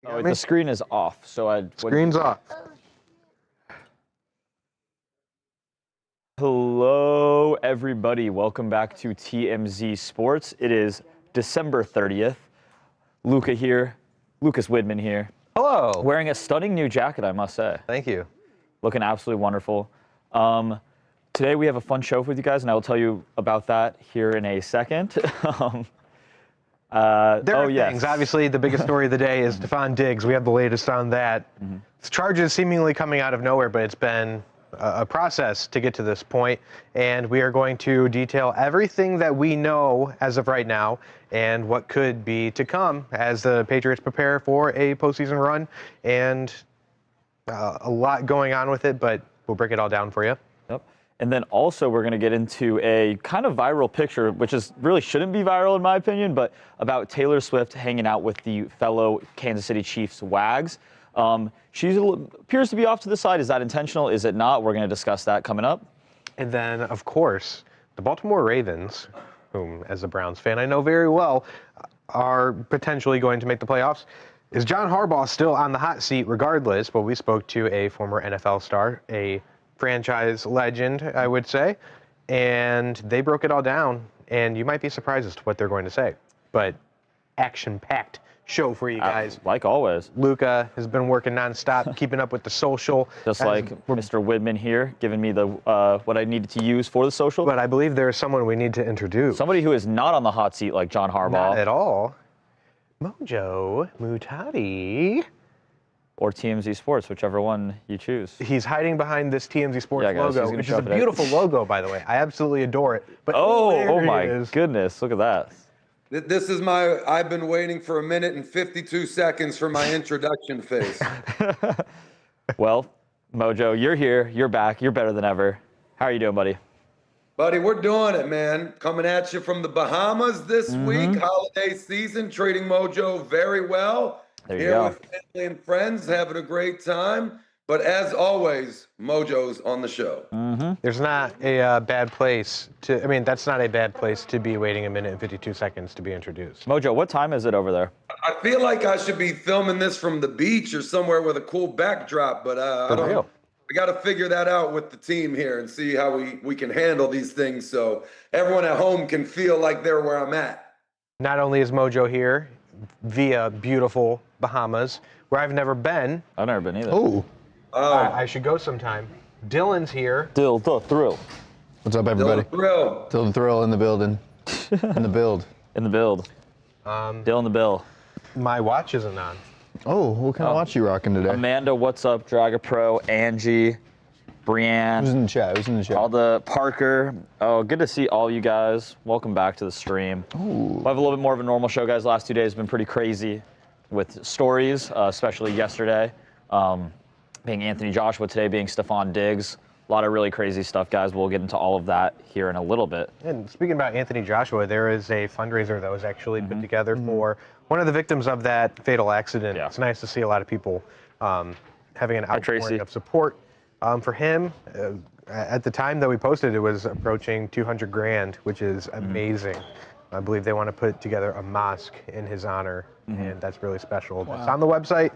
Oh, the screen is off, so Screen's off. Hello, everybody. Welcome back to TMZ Sports. It is December 30th. Lucas Widman here. Hello. Wearing a stunning new jacket, I must say. Thank you. Looking absolutely wonderful. Today we have a fun show with you guys, and I will tell you about that here in a second. There are things. Obviously, the biggest story of the day is Stefon Diggs. We have the latest on that. Charges seemingly coming out of nowhere, but it's been a process to get to this point, and we are going to detail everything that we know as of right now and what could be to come as the Patriots prepare for a postseason run, and a lot going on with it, but we'll break it all down for you. Yep. And then also we're going to get into a kind of viral picture, which really shouldn't be viral in my opinion, but about Taylor Swift hanging out with the fellow Kansas City Chiefs Wags. She appears to be off to the side. Is that intentional? Is it not? We're going to discuss that coming up. And then, of course, the Baltimore Ravens, whom, as a Browns fan, I know very well, are potentially going to make the playoffs. Is John Harbaugh still on the hot seat regardless? Well, we spoke to a former NFL star, a franchise legend, I would say, and they broke it all down, and you might be surprised as to what they're going to say. But action-packed show for you guys. Like always. Luca has been working nonstop, keeping up with the social. Just like Mr. Widman here, giving me the what I needed to use for the social. But I believe there is someone we need to introduce. Somebody who is not on the hot seat like John Harbaugh. Not at all. Mojo Mutati. Or TMZ Sports, whichever one you choose. He's hiding behind this TMZ Sports guys, logo, which is a beautiful logo, by the way. I absolutely adore it. But oh my goodness, look at that. This is I've been waiting for 1 minute and 52 seconds for my introduction face. Well, Mojo, you're here, you're back, you're better than ever. How are you doing, buddy? Buddy, we're doing it, man. Coming at you from the Bahamas this week, holiday season, treating Mojo very well. There you go. With family and friends, having a great time. But as always, Mojo's on the show. There's not a bad place that's not a bad place to be waiting 1 minute and 52 seconds to be introduced. Mojo, what time is it over there? I feel like I should be filming this from the beach or somewhere with a cool backdrop, but I don't know. We got to figure that out with the team here and see how we can handle these things so everyone at home can feel like they're where I'm at. Not only is Mojo here via beautiful Bahamas, where I've never been. I've never been either. Oh. I should go sometime. Dylan's here. Dill the Thrill. What's up, everybody? Dill the Thrill in the building. In the build. In the build. Dill in the bill. My watch isn't on. Oh, what kind of watch you rocking today? Amanda, what's up? Draga Pro, Angie, Brianne. Who's in the chat? Who's in the chat? All the Parker. Oh, good to see all you guys. Welcome back to the stream. Ooh. We'll have a little bit more of a normal show, guys. Last 2 days have been pretty crazy with stories, especially yesterday. Being Anthony Joshua, today being Stefon Diggs. A lot of really crazy stuff, guys. We'll get into all of that here in a little bit. And speaking about Anthony Joshua, there is a fundraiser that was actually put together for one of the victims of that fatal accident. Yeah. It's nice to see a lot of people having an outpouring of support for him. At the time that we posted, it was approaching 200 grand, which is amazing. I believe they want to put together a mosque in his honor, and that's really special. Wow. It's on the website.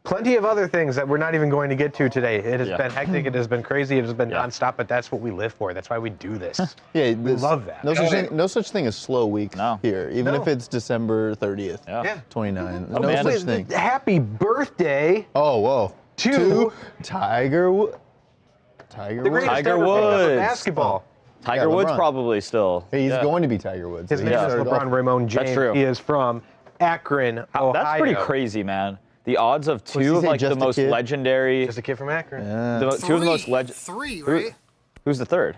Plenty of other things that we're not even going to get to today. It has been hectic. It has been crazy. It has been nonstop, but that's what we live for. That's why we do this. We love that. No such thing as slow weeks here, even if it's December 30th, 29. No such thing. Happy birthday. Oh, whoa. To Tiger Woods. Tiger Woods. Basketball. Tiger Woods probably still. He's going to be Tiger Woods. His name is LeBron Ramon James. That's true. He is from Akron, Ohio. That's pretty crazy, man. The odds of two of like the most legendary. Just a kid from Akron. Two of the most legendary. Right? Who's the third?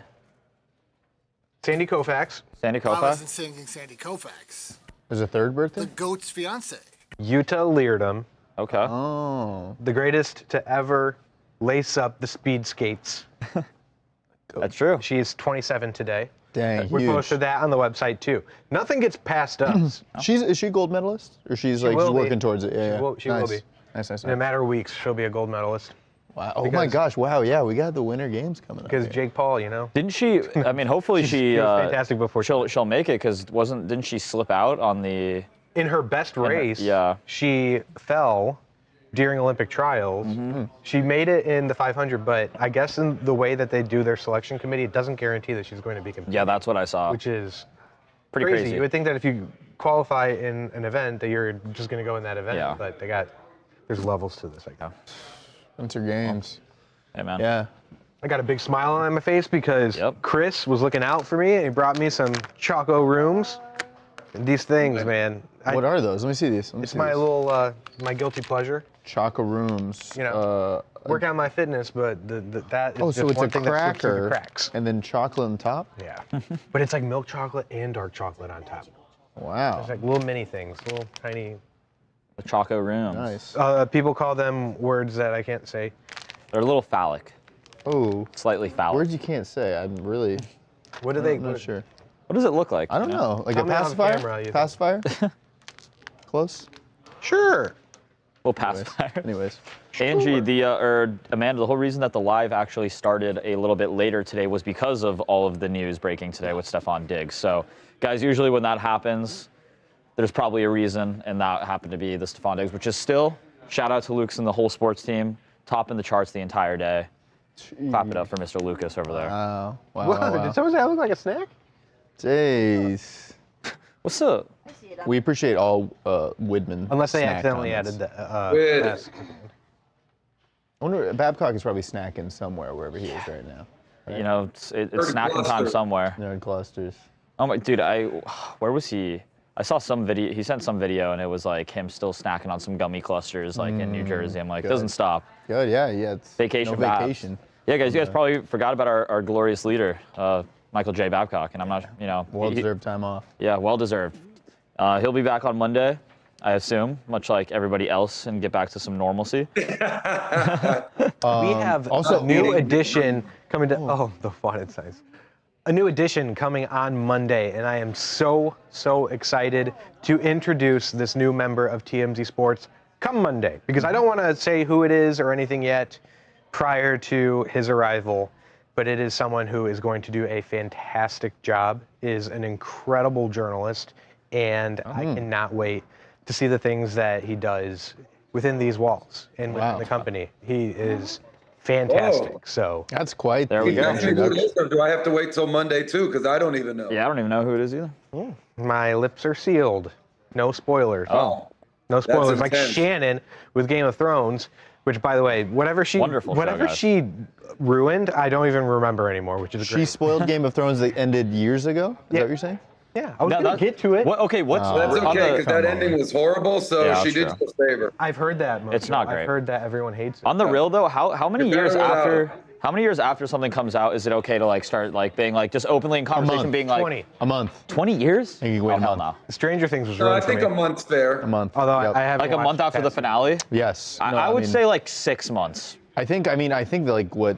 Sandy Koufax. Sandy I Koufax? wasn't singing Sandy Koufax. There's a third birthday? The GOAT's fiance. Utah Leardom. Okay. Oh. The greatest to ever lace up the speed skates. That's true. She's 27 today. Dang, We huge. posted that on the website too. Nothing gets past us. Is she a gold medalist? Or she's like just working towards it? Yeah, She will be. Nice. In a matter of weeks, she'll be a gold medalist. Wow. Oh my gosh, wow, yeah, we got the Winter Games coming up. Because here. Jake Paul, you know. Didn't she? I mean, hopefully she. was fantastic before she'll make it because didn't she slip out on the? In her best race, yeah. she fell during Olympic trials. Mm-hmm. She made it in the 500, but I guess in the way that they do their selection committee, it doesn't guarantee that she's going to be competing. Yeah, that's what I saw. Which is pretty crazy. You would think that if you qualify in an event, that you're just going to go in that event. Yeah. But there's levels to this, I guess. Winter Games. Hey, man. Yeah. I got a big smile on my face because Chris was looking out for me and he brought me some Choco Rooms. And these things, man. What are those? Let me see these. It's my little, my guilty pleasure. Choco Rooms. You know, work on my fitness, but that is just so it's one a thing that slips through the cracker cracks. and then chocolate on top? Yeah. But it's like milk chocolate and dark chocolate on top. Wow. It's like little mini things, little tiny. The Choco Rooms. Nice. People call them words that I can't say. They're a little phallic. Oh. Slightly phallic. Words you can't say. I'm really. What do they? I'm not sure. What does it look like? I don't know. Like Tell a me on pacifier? camera, you think. Pacifier? Close? Sure. We'll pass by. Anyways. Angie, Amanda, the whole reason that the live actually started a little bit later today was because of all of the news breaking today with Stefon Diggs. So, guys, usually when that happens, there's probably a reason, and that happened to be the Stefon Diggs, which is still, shout out to Lucas and the whole sports team, topping the charts the entire day. Clap it up for Mr. Lucas over there. Wow. Wow. Did someone say I look like a snack? Jeez. What's up? We appreciate all Widman. Unless they snack accidentally comments. added the S. I wonder, Babcock is probably snacking somewhere wherever he is right now. You know, it's snacking time somewhere. Nerd clusters. Oh my, dude, where was he? I saw some video. He sent some video, and it was like him still snacking on some gummy clusters, like in New Jersey. I'm like, it doesn't stop. Good, yeah. It's Vacation. no Babs. vacation. Yeah, guys, you guys probably forgot about our glorious leader, Michael J. Babcock, and I'm not, Well-deserved time off. Yeah, well-deserved. He'll be back on Monday, I assume, much like everybody else, and get back to some normalcy. We have also a new edition coming to. Oh, the font size. A new edition coming on Monday, and I am so excited to introduce this new member of TMZ Sports come Monday, because I don't want to say who it is or anything yet prior to his arrival, but it is someone who is going to do a fantastic job, is an incredible journalist, and I cannot wait to see the things that he does within these walls and within the company. He is fantastic. Whoa. So that's quite. There we go. Or do I have to wait till Monday too? Because I don't even know. Yeah, I don't even know who it is either. My lips are sealed. No spoilers. Oh. No spoilers. Like intense. Shannon with Game of Thrones, which, by the way, whatever she ruined, I don't even remember anymore, which is She great. spoiled Game of Thrones that ended years ago? Is that what you're saying? Yeah, I was going to get to it. What? Okay, what's That's okay, because that ending was horrible, so Yeah, she that's did us a favor. I've heard that. Mojo. It's not great. I've heard that everyone hates it. on the real though? How many You're years better after? without- How many years after something comes out is it okay to like start like being like just openly in conversation month. being like 20. A month. 20 years? think you can wait a hell month. no. Stranger Things was No, I ruined think for a me. month's fair. A month. Although Yep. I haven't Like a month watched after the past- finale? Yes. I No, would mean, say like 6 months. I think that like what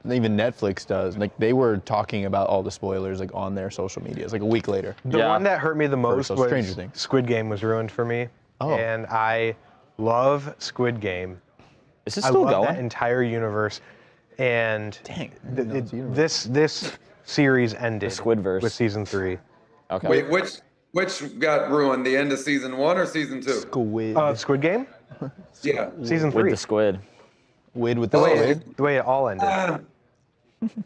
even Netflix does, like they were talking about all the spoilers like on their social medias like a week later. The Yeah. one that hurt me the most was Stranger Things. Squid Game was ruined for me. Oh. And I love Squid Game. Is this I still love going? that entire universe. And Dang. I didn't know it was a universe. this series ended Squidverse. with season 3. Okay. Wait, which got ruined? The end of season 1 or season 2? Squid. Squid Game? Yeah. Season With 3. the squid. With The the way, squid. the way it all ended.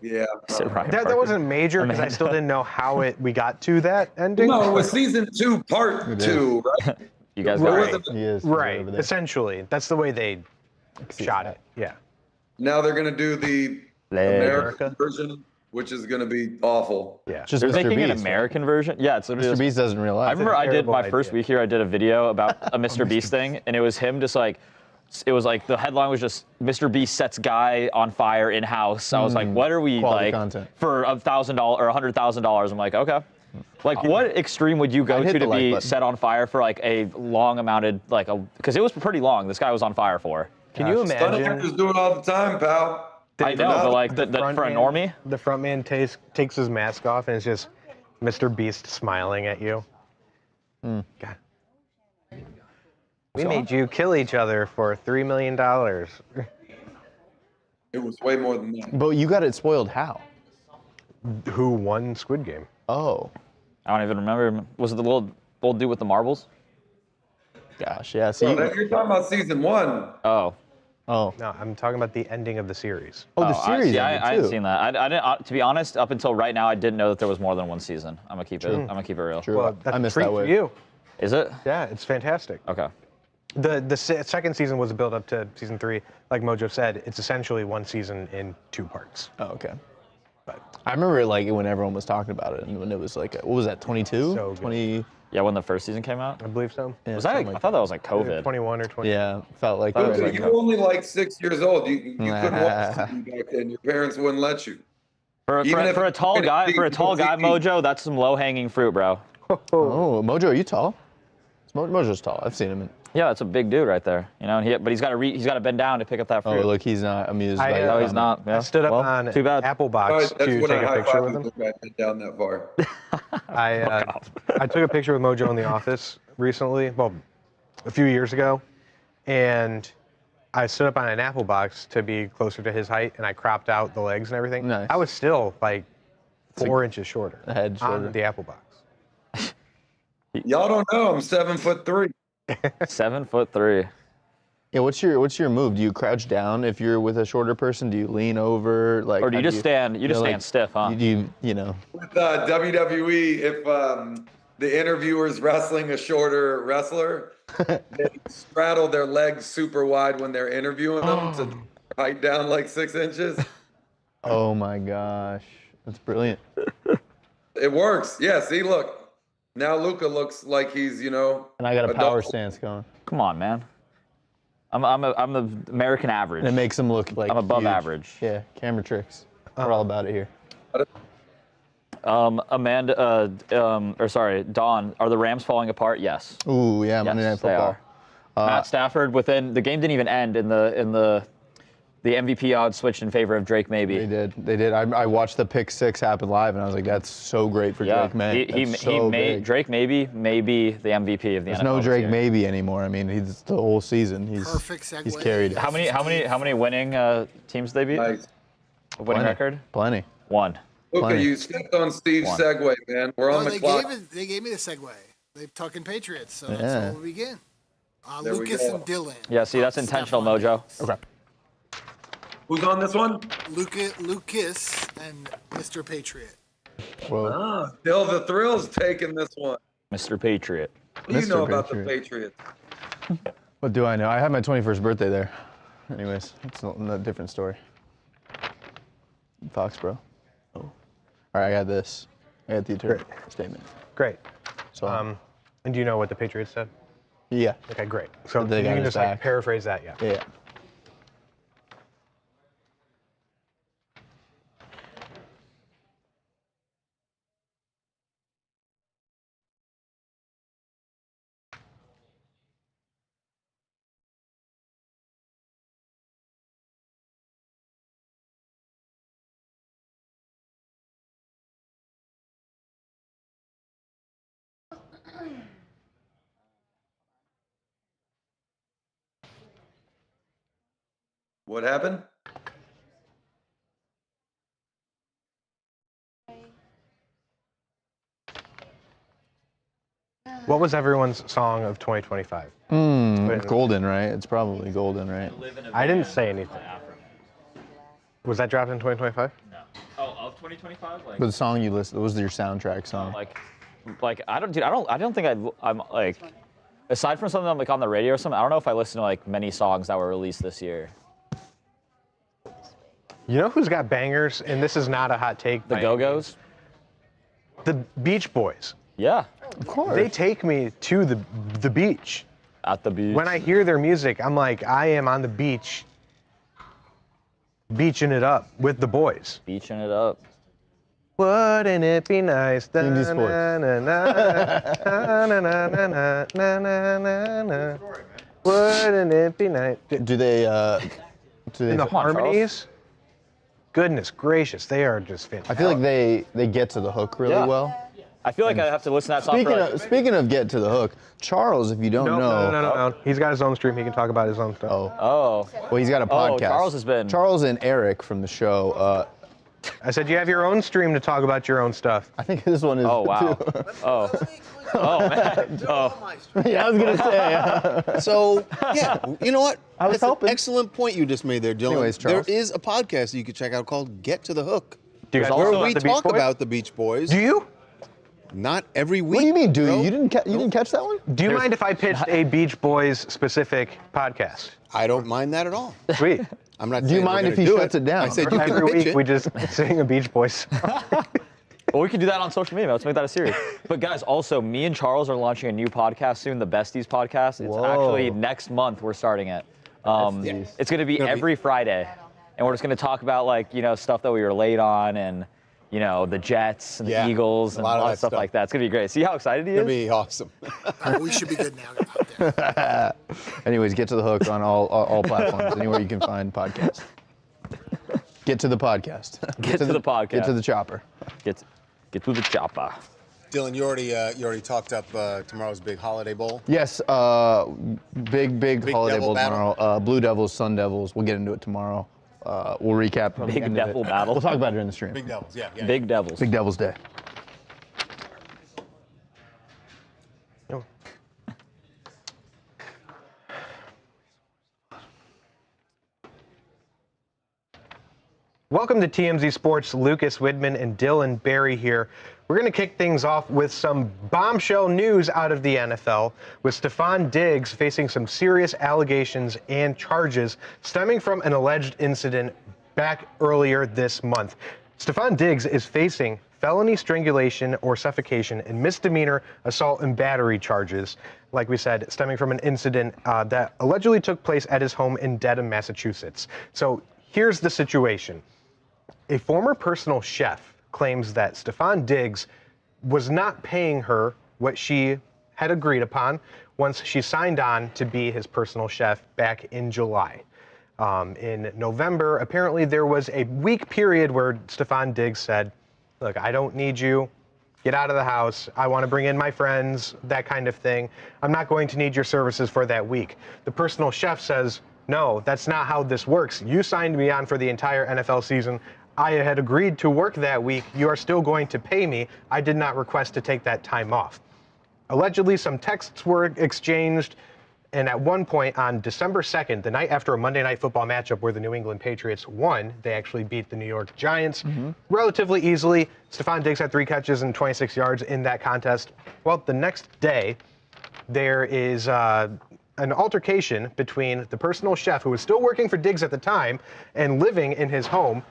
Yeah. Said Ryan That Parker. wasn't major because I still didn't know how we got to that ending. No, it was season 2, part 2, right? You guys Right. got it. He is. Right, Over there. essentially. That's the way they shot it. Yeah. Now they're going to do the American version, which is going to be awful. Yeah. Just They're Mr. making an Beast. American version? Yeah, it's literally Mr. just- Beast doesn't realize. I remember I did terrible my first idea. week here, I did a video about a Mr. Beast thing, and it was him just like, it was like, the headline was just, Mr. Beast sets guy on fire in house. I was like, what are we Quality like, content. for $1,000 or $100,000? I'm like, okay. Like, what extreme would you go I'd hit to the like be button. set on fire for like a long amounted, like because it was pretty long, this guy was on fire for. Can you Stunt imagine? actors do it all the time, pal. I know, but like, for a normie? The front man takes his mask off and it's just Mr. Beast smiling at you. God. We made you kill each other for $3 million. It was way more than that. But you got it spoiled how? Who won Squid Game? Oh. I don't even remember. Was it the little old dude with the marbles? Gosh, yeah. See, You're talking about season 1. Oh. oh, No, I'm talking about the ending of the series. oh, the series I ended hadn't too. seen that. I didn't. To be honest, up until right now, I didn't know that there was more than one season. I'm gonna keep it. I'm gonna keep it real. True. Well, that's I a missed treat that for wave. you. Is it? Yeah, it's fantastic. Okay. The second season was a build up to season 3. Like Mojo said, it's essentially one season in 2 parts. Oh, okay. But I remember like when everyone was talking about it, and when it was like, what was that? 22? So good. 20. Yeah, when the first season came out. I believe so. Yeah, Was that? something I thought that was like COVID. 21 or 20. Yeah, felt like Thought it was that. like- You were only like 6 years old. You couldn't watch TV back then. Your parents wouldn't let you. For Even if a it's tall guy, TV, Mojo, that's some low-hanging fruit, bro. Oh, Mojo, are you tall? Mojo's tall. I've seen him. Yeah, that's a big dude right there. You know, but he's got to bend down to pick up that Oh, fruit. look, he's not amused by I, that No, he's comment. not. Yeah. I stood up Well, on too bad. Apple All Box right, that's to when take I a picture with high-fived him. the guy down that far. I took a picture with Mojo in the office recently, well, a few years ago, and I stood up on an Apple Box to be closer to his height, and I cropped out the legs and everything. Nice. I was still like 4 inches shorter. A head shorter. On the Apple Box. Y'all don't know. I'm 7'3". 7'3". Yeah, what's your move? Do you crouch down if you're with a shorter person? Do you lean over? Like, Or do how you just stand? You just know, stand like, stiff, huh? You know. With WWE, if the interviewer's wrestling a shorter wrestler, they straddle their legs super wide when they're interviewing them to height down like 6 inches. Oh my gosh, that's brilliant. It works. Yeah, see, look. Now Luca looks like he's, And I got a adult. power stance going. Come on, man. I'm the American average. And it makes him look like I'm above huge. average. Yeah, camera tricks. We're all about it here. Amanda, Dawn, are the Rams falling apart? Yes. Ooh, yeah, Monday Night Yes, they Football. are. Matt Stafford the game didn't even end in the MVP odds switched in favor of Drake Maybe. They did. I watched the pick 6 happen live, and I was like, that's so great for Drake May. He made Drake Maybe the MVP of the There's NFL. no this Drake year. Maybe anymore. I mean, he's the whole season. Perfect segue. He's carried it. How many winning teams they beat? Nice. Winning record? Plenty. One. Luca, Plenty. you stepped on Steve's One. segue, man. We're on No, the clock. they gave me the segue. They're talking Patriots, so Yeah. that's where we begin. There we Lucas go. and Dylan. Yeah, see, that's intentional, Stefon Mojo. Diggs. Okay. Who's on this one? Lucas and Mr. Patriot. Whoa. Still the Thrills taking this one. Mr. Patriot. What do you Mr. know about the Patriot. Patriots? What do I know? I had my 21st birthday there. Anyways, it's a different story. Foxborough. Oh. All right, I got this. I got the eternal statement. Great. So, And do you know what the Patriots said? yeah. Okay, great. So They you got can us just like back. paraphrase that, yeah. Yeah. What happened? What was everyone's song of 2025? Golden, right? It's probably golden, right? I didn't say anything. Was that dropped in 2025? No. Oh, of 2025? But the song you listed was your soundtrack song. Like I don't think I'm like, aside from something like on the radio or something, I don't know if I listen to like many songs that were released this year. You know who's got bangers? And this is not a hot take. The by Go-Go's? The Beach Boys. Yeah. Of course. They take me to the beach. At the beach. When I hear their music, I'm like, I am on the beach, beaching it up with the boys. Beaching it up. Wouldn't it be nice? TMZ Sports. Wouldn't it be nice? Do they? And the Come on, harmonies, goodness gracious, they are just fantastic. I feel like they get to the hook really Yeah. well. I feel like I have to listen to that song for like, Speaking of get to the hook, Charles, if you don't know, No. He's got his own stream. He can talk about his own stuff. Oh. well, he's got a podcast. Charles has been. Charles and Eric from the show. I said you have your own stream to talk about your own stuff. I think this one is. Oh wow. too. Oh. Oh, man. Oh. Yeah, I was going to say. So, yeah, you know what? I was That's an hoping. excellent point you just made there, Dylan. Anyways, Charles. There is a podcast you can check out called Get to the Hook, Do you guys where know we the Beach talk Boys? about the Beach Boys. Do you? Not every week. What do you mean, do you? bro. You didn't catch that one? Do you mind if I pitched a Beach Boys specific podcast? I don't mind that at all. Sweet. I'm not. Do you saying we're mind if gonna he do shuts it down? I said you Every can pitch week it. we just sing a Beach Boys. Well, we could do that on social media. Let's make that a series. But guys, also, me and Charles are launching a new podcast soon, the Besties podcast. It's Whoa. actually next month we're starting it. It's going to be every Friday, and we're just going to talk about stuff that we were late on, and the Jets and the Eagles and a lot of stuff like that. It's going to be great. See how excited he It'll is? be awesome. We should be good now out there. Anyways, Get to the Hook on all platforms, anywhere you can find podcasts. Get to the podcast. Get to the podcast. Get to the chopper. Get to the chopper. Dylan, you already talked up tomorrow's big holiday bowl. Yes, big holiday Devil bowl battle. tomorrow. Blue Devils, Sun Devils. We'll get into it tomorrow. We'll recap. the Big end of Devil it. battle. We'll talk about it in the stream. Big Devils, yeah. Big Devils. Big Devils Day. Welcome to TMZ Sports. Lucas Widman and Dylan Barry here. We're going to kick things off with some bombshell news out of the NFL, with Stefon Diggs facing some serious allegations and charges stemming from an alleged incident back earlier this month. Stefon Diggs is facing felony strangulation or suffocation and misdemeanor assault and battery charges, like we said, stemming from an incident that allegedly took place at his home in Dedham, Massachusetts. So here's the situation. A former personal chef claims that Stefon Diggs was not paying her what she had agreed upon once she signed on to be his personal chef back in July. In November, apparently there was a week period where Stefon Diggs said, look, I don't need you. Get out of the house. I want to bring in my friends, that kind of thing. I'm not going to need your services for that week. The personal chef says, no, that's not how this works. You signed me on for the entire NFL season. I had agreed to work that week. You are still going to pay me. I did not request to take that time off. Allegedly, some texts were exchanged, and at one point on December 2nd, the night after a Monday Night Football matchup where the New England Patriots won, they actually beat the New York Giants relatively easily. Stefon Diggs had 3 catches and 26 yards in that contest. Well, the next day, there is an altercation between the personal chef, who was still working for Diggs at the time and living in his home.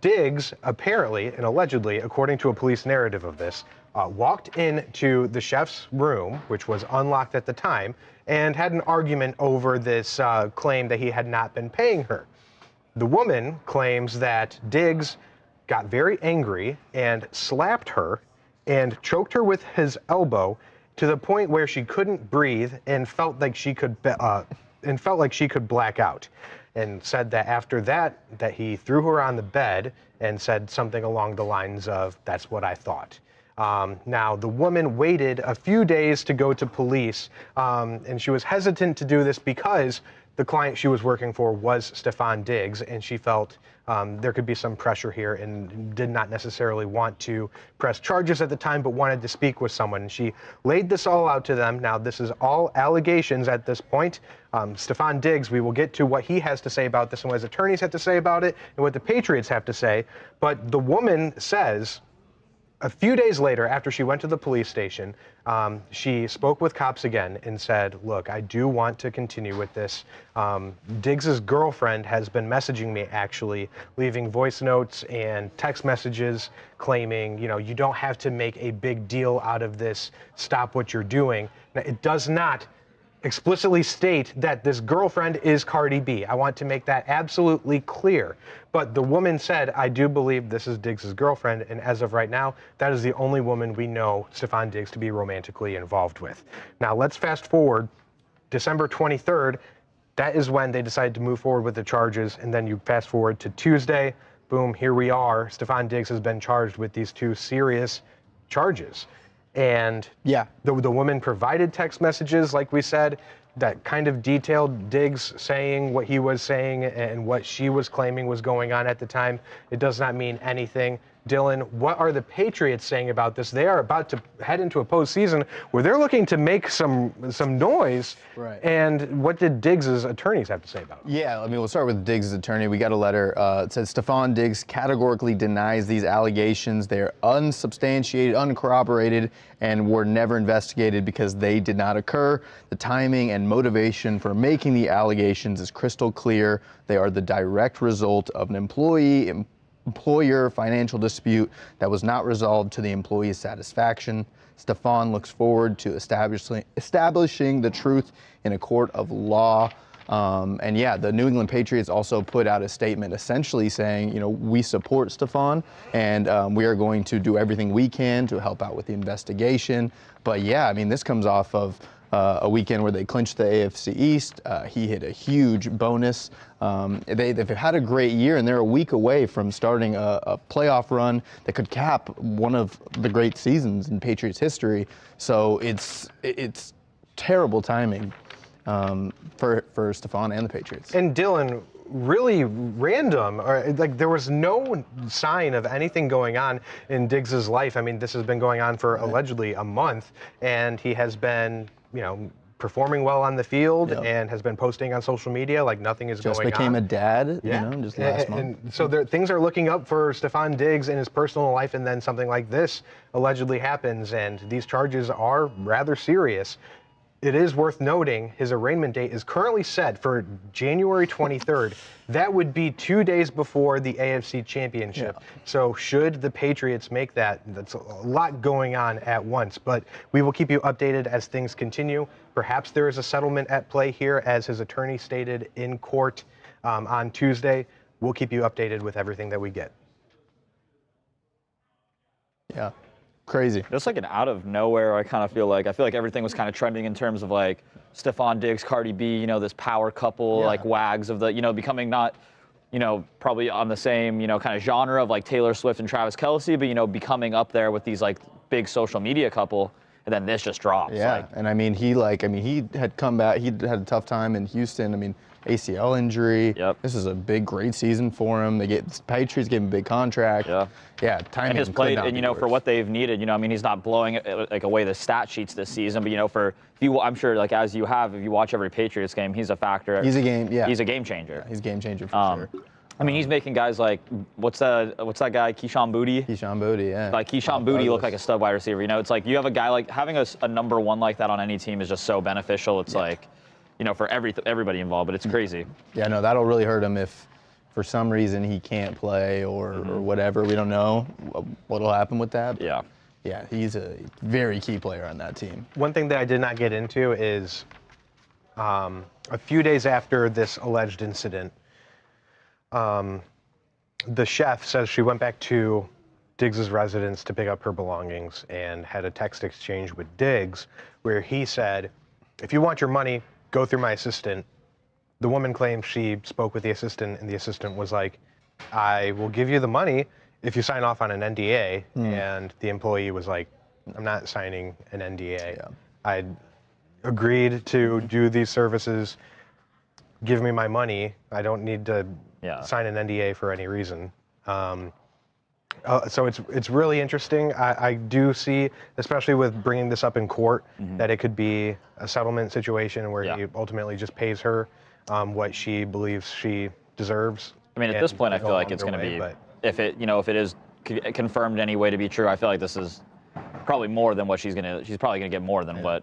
Diggs, apparently and allegedly, according to a police narrative of this, walked into the chef's room, which was unlocked at the time, and had an argument over this claim that he had not been paying her. The woman claims that Diggs got very angry and slapped her and choked her with his elbow to the point where she couldn't breathe and felt like she could black out. And said that after that he threw her on the bed and said something along the lines of, that's what I thought. Now, the woman waited a few days to go to police, and she was hesitant to do this because the client she was working for was Stefon Diggs, and she felt there could be some pressure here and did not necessarily want to press charges at the time, but wanted to speak with someone. And she laid this all out to them. Now, this is all allegations at this point. Stefon Diggs, we will get to what he has to say about this and what his attorneys have to say about it and what the Patriots have to say. But the woman says, a few days later, after she went to the police station, she spoke with cops again and said, look, I do want to continue with this. Diggs's girlfriend has been messaging me, actually, leaving voice notes and text messages claiming, you don't have to make a big deal out of this. Stop what you're doing. Now, it does not explicitly state that this girlfriend is Cardi B. I want to make that absolutely clear. But the woman said, I do believe this is Diggs' girlfriend, and as of right now, that is the only woman we know Stefon Diggs to be romantically involved with. Now, let's fast forward. December 23rd, that is when they decided to move forward with the charges, and then you fast forward to Tuesday, boom, here we are. Stefon Diggs has been charged with these 2 serious charges. And Yeah. the woman provided text messages, like we said, that kind of detailed Diggs saying what he was saying and what she was claiming was going on at the time. It does not mean anything. Dylan, what are the Patriots saying about this? They are about to head into a postseason where they're looking to make some noise. Right. And what did Diggs' attorneys have to say about it? Yeah, I mean, we'll start with Diggs' attorney. We got a letter. It says Stefon Diggs categorically denies these allegations. They are unsubstantiated, uncorroborated, and were never investigated because they did not occur. The timing and motivation for making the allegations is crystal clear. They are the direct result of an employer financial dispute that was not resolved to the employee's satisfaction. Stefon looks forward to establishing the truth in a court of law. And yeah, the New England Patriots also put out a statement essentially saying, we support Stefon and we are going to do everything we can to help out with the investigation. But yeah, I mean, this comes off of a weekend where they clinched the AFC East. He hit a huge bonus. They've had a great year, and they're a week away from starting a playoff run that could cap one of the great seasons in Patriots history. So it's terrible timing for Stefon and the Patriots. And Dylan, really random, or like there was no sign of anything going on in Diggs' life. I mean, this has been going on for allegedly a month, and he has been, performing well on the field and has been posting on social media like nothing is going on. Just became a dad, just last month. And so things are looking up for Stefon Diggs in his personal life, and then something like this allegedly happens, and these charges are rather serious. It is worth noting his arraignment date is currently set for January 23rd. That would be 2 days before the AFC Championship. Yeah. So should the Patriots make that, that's a lot going on at once. But we will keep you updated as things continue. Perhaps there is a settlement at play here, as his attorney stated in court on Tuesday. We'll keep you updated with everything that we get. Yeah. Crazy. Just like an out of nowhere, I feel like everything was kind of trending in terms of like Stefon Diggs, Cardi B, this power couple, like wags of the, becoming not, probably on the same, kind of genre of like Taylor Swift and Travis Kelce, but, becoming up there with these like big social media couple. And then this just drops. Yeah. And I mean, he had come back. He had a tough time in Houston. I mean, ACL injury. Yep. This is a great season for him. Patriots gave him a big contract. Yeah. Yeah. Timing. And his play, and for what they've needed, he's not blowing like away the stat sheets this season, but I'm sure like as you have, if you watch every Patriots game, he's a factor. He's a game. Yeah. He's a game changer. Yeah, he's a game changer for sure. I mean, he's making guys like what's that guy, Keyshawn Boutte? Keyshawn Boutte, yeah. Like Keyshawn Boutte look like a stud wide receiver. It's like you have a guy like having a number one like that on any team is just so beneficial. It's like, for everybody involved, but it's crazy. Yeah, no, that'll really hurt him if for some reason he can't play or whatever. We don't know what'll happen with that. Yeah. Yeah, he's a very key player on that team. One thing that I did not get into is a few days after this alleged incident, the chef says she went back to Diggs' residence to pick up her belongings and had a text exchange with Diggs where he said, if you want your money, go through my assistant. The woman claims she spoke with the assistant, and the assistant was like, I will give you the money if you sign off on an NDA. And the employee was like, I'm not signing an NDA. Yeah. I agreed to do these services. Give me my money. I don't need to sign an NDA for any reason. So it's really interesting. I do see, especially with bringing this up in court, that it could be a settlement situation where he ultimately just pays her what she believes she deserves. I mean, at this point, I feel like it's going to be, if it is confirmed any way to be true, I feel like this is probably more than what she's probably going to get more than what.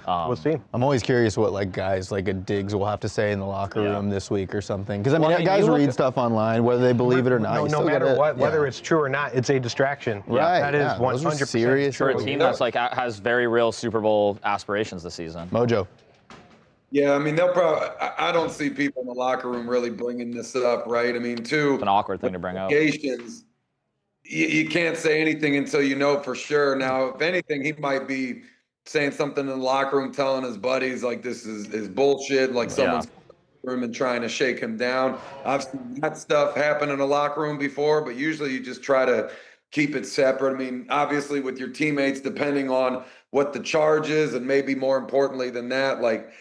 We'll see. I'm always curious what guys like a Diggs will have to say in the locker room this week or something. Because guys read stuff online, whether they believe it or not. No matter what, whether it's true or not, it's a distraction. Right. That is 100% serious. For a team that's has very real Super Bowl aspirations this season. Mojo. Yeah, I mean, they'll probably. I don't see people in the locker room really bringing this up, right? I mean, It's an awkward thing to bring up. You can't say anything until you know for sure. Now, if anything, he might be saying something in the locker room, telling his buddies like this is bullshit, like someone's in the room and trying to shake him down. I've seen that stuff happen in a locker room before, but usually you just try to keep it separate. I mean, obviously with your teammates, depending on what the charge is, and maybe more importantly than that, like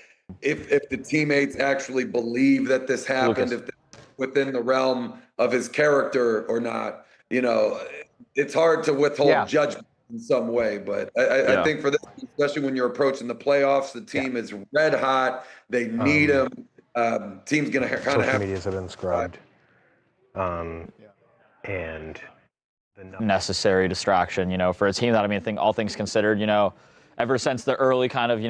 if the teammates actually believe that this happened, if they're within the realm of his character or not, it's hard to withhold Yeah. judgment in some way. But I think for this, especially when you're approaching the playoffs, the team is red hot. They need him. Team's going to kind of Social have medias have been scrubbed. And necessary distraction, for a team that, I think all things considered, ever since the early kind of,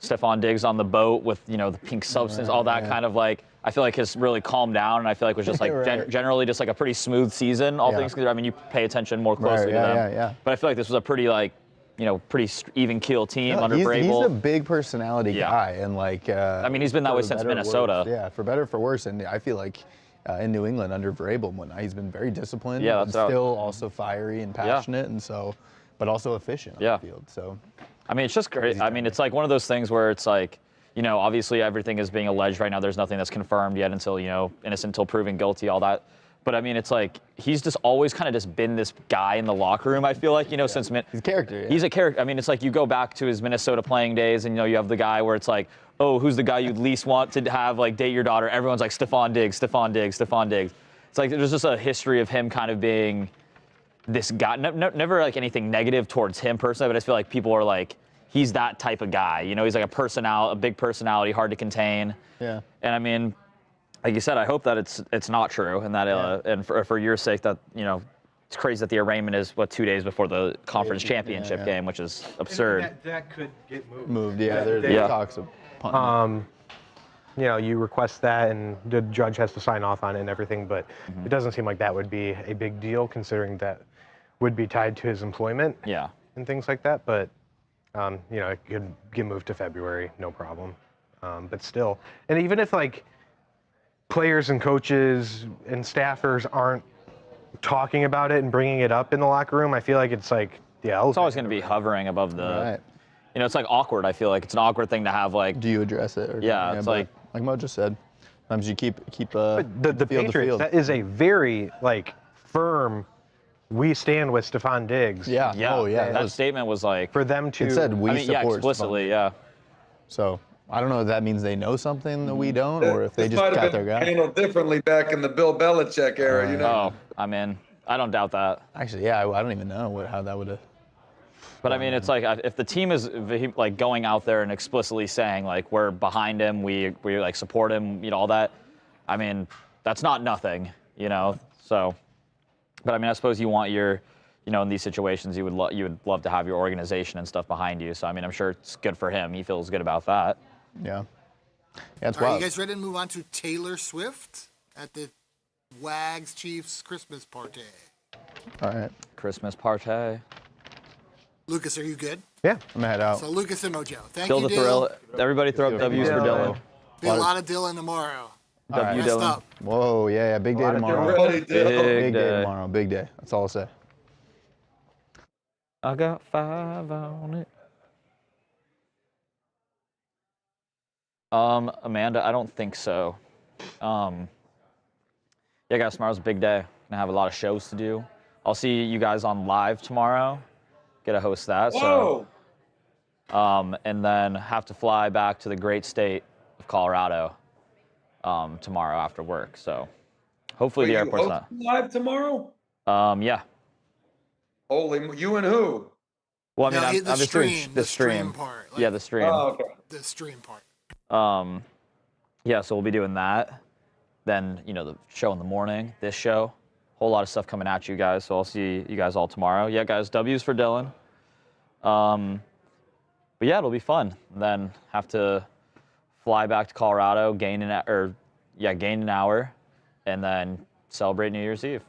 Stefon Diggs on the boat with, the pink substance, all that kind of like, I feel like has really calmed down, and I feel like was just like generally just like a pretty smooth season, all things considered. You pay attention more closely to them. But I feel like this was a pretty like, pretty even keel team under Vrabel. He's a big personality guy, and like. He's been that way since Minnesota. Yeah, for better or for worse, and I feel like. In New England under Vrabel and whatnot, he's been very disciplined, but still also fiery and passionate, and so, but also efficient on the field. So, it's just great. It's like one of those things where it's like, obviously everything is being alleged right now. There's nothing that's confirmed yet until, innocent until proven guilty, all that. But it's like he's just always kind of just been this guy in the locker room. I feel like, since he's a character. Yeah. He's a character. It's like you go back to his Minnesota playing days, and you have the guy where it's like, oh, who's the guy you'd least want to have like date your daughter? Everyone's like Stefon Diggs, Stefon Diggs, Stefon Diggs. It's like there's just a history of him kind of being this guy. Never like anything negative towards him personally, but I just feel like people are like, he's that type of guy. He's like a big personality, hard to contain. Yeah. And like you said, I hope that it's not true, and that and for your sake that it's crazy that the arraignment is 2 days before the conference championship game, which is absurd. That could get moved. There talks of punting. You request that, and the judge has to sign off on it and everything, but it doesn't seem like that would be a big deal, considering that would be tied to his employment. Yeah. And things like that, but it could get moved to February, no problem. But still, and even if like players and coaches and staffers aren't talking about it and bringing it up in the locker room, I feel like it's like it's always going to be hovering above the. It's like awkward. I feel like it's an awkward thing to have. Like, do you address it? Or it's like Mo just said. Sometimes you keep. But the Patriots. That is a very like firm. We stand with Stefon Diggs. Yeah. Oh yeah. That statement was like for them to. It said we support explicitly. Yeah. So. I don't know if that means they know something that we don't, or if they just got their guy. Handled differently back in the Bill Belichick era, Oh, I don't doubt that. Actually, I don't even know how that would have. But it's like if the team is like going out there and explicitly saying like we're behind him, we like support him, all that. That's not nothing, So, but I suppose you want your, in these situations you would love to have your organization and stuff behind you. So I'm sure it's good for him. He feels good about that. Yeah. It's wild. Are you guys ready to move on to Taylor Swift at the Wags Chiefs Christmas party? All right. Christmas party. Lucas, are you good? Yeah. I'm gonna head out. So Lucas and Mojo. Thank Still you, the thrill. Everybody throw up W's for Dylan. Be a lot of Dylan tomorrow. W Dylan. Up. Whoa, yeah, big day tomorrow. Big day tomorrow, big day. That's all I'll say. I got 5 on it. Amanda, I don't think so. Yeah, guys, tomorrow's a big day. Gonna have a lot of shows to do. I'll see you guys on live tomorrow. Get to host that. Whoa. So, and then have to fly back to the great state of Colorado tomorrow after work. So, hopefully the airport's not live tomorrow. Yeah. Holy, you and who? Well, No, I'm just doing the stream part. Yeah, the stream. Oh, okay. The stream part. Yeah, so we'll be doing that. Then, the show in the morning, this show. Whole lot of stuff coming at you guys, so I'll see you guys all tomorrow. Yeah, guys, W's for Dylan. But yeah, it'll be fun. Then have to fly back to Colorado, gain an hour, and then celebrate New Year's Eve.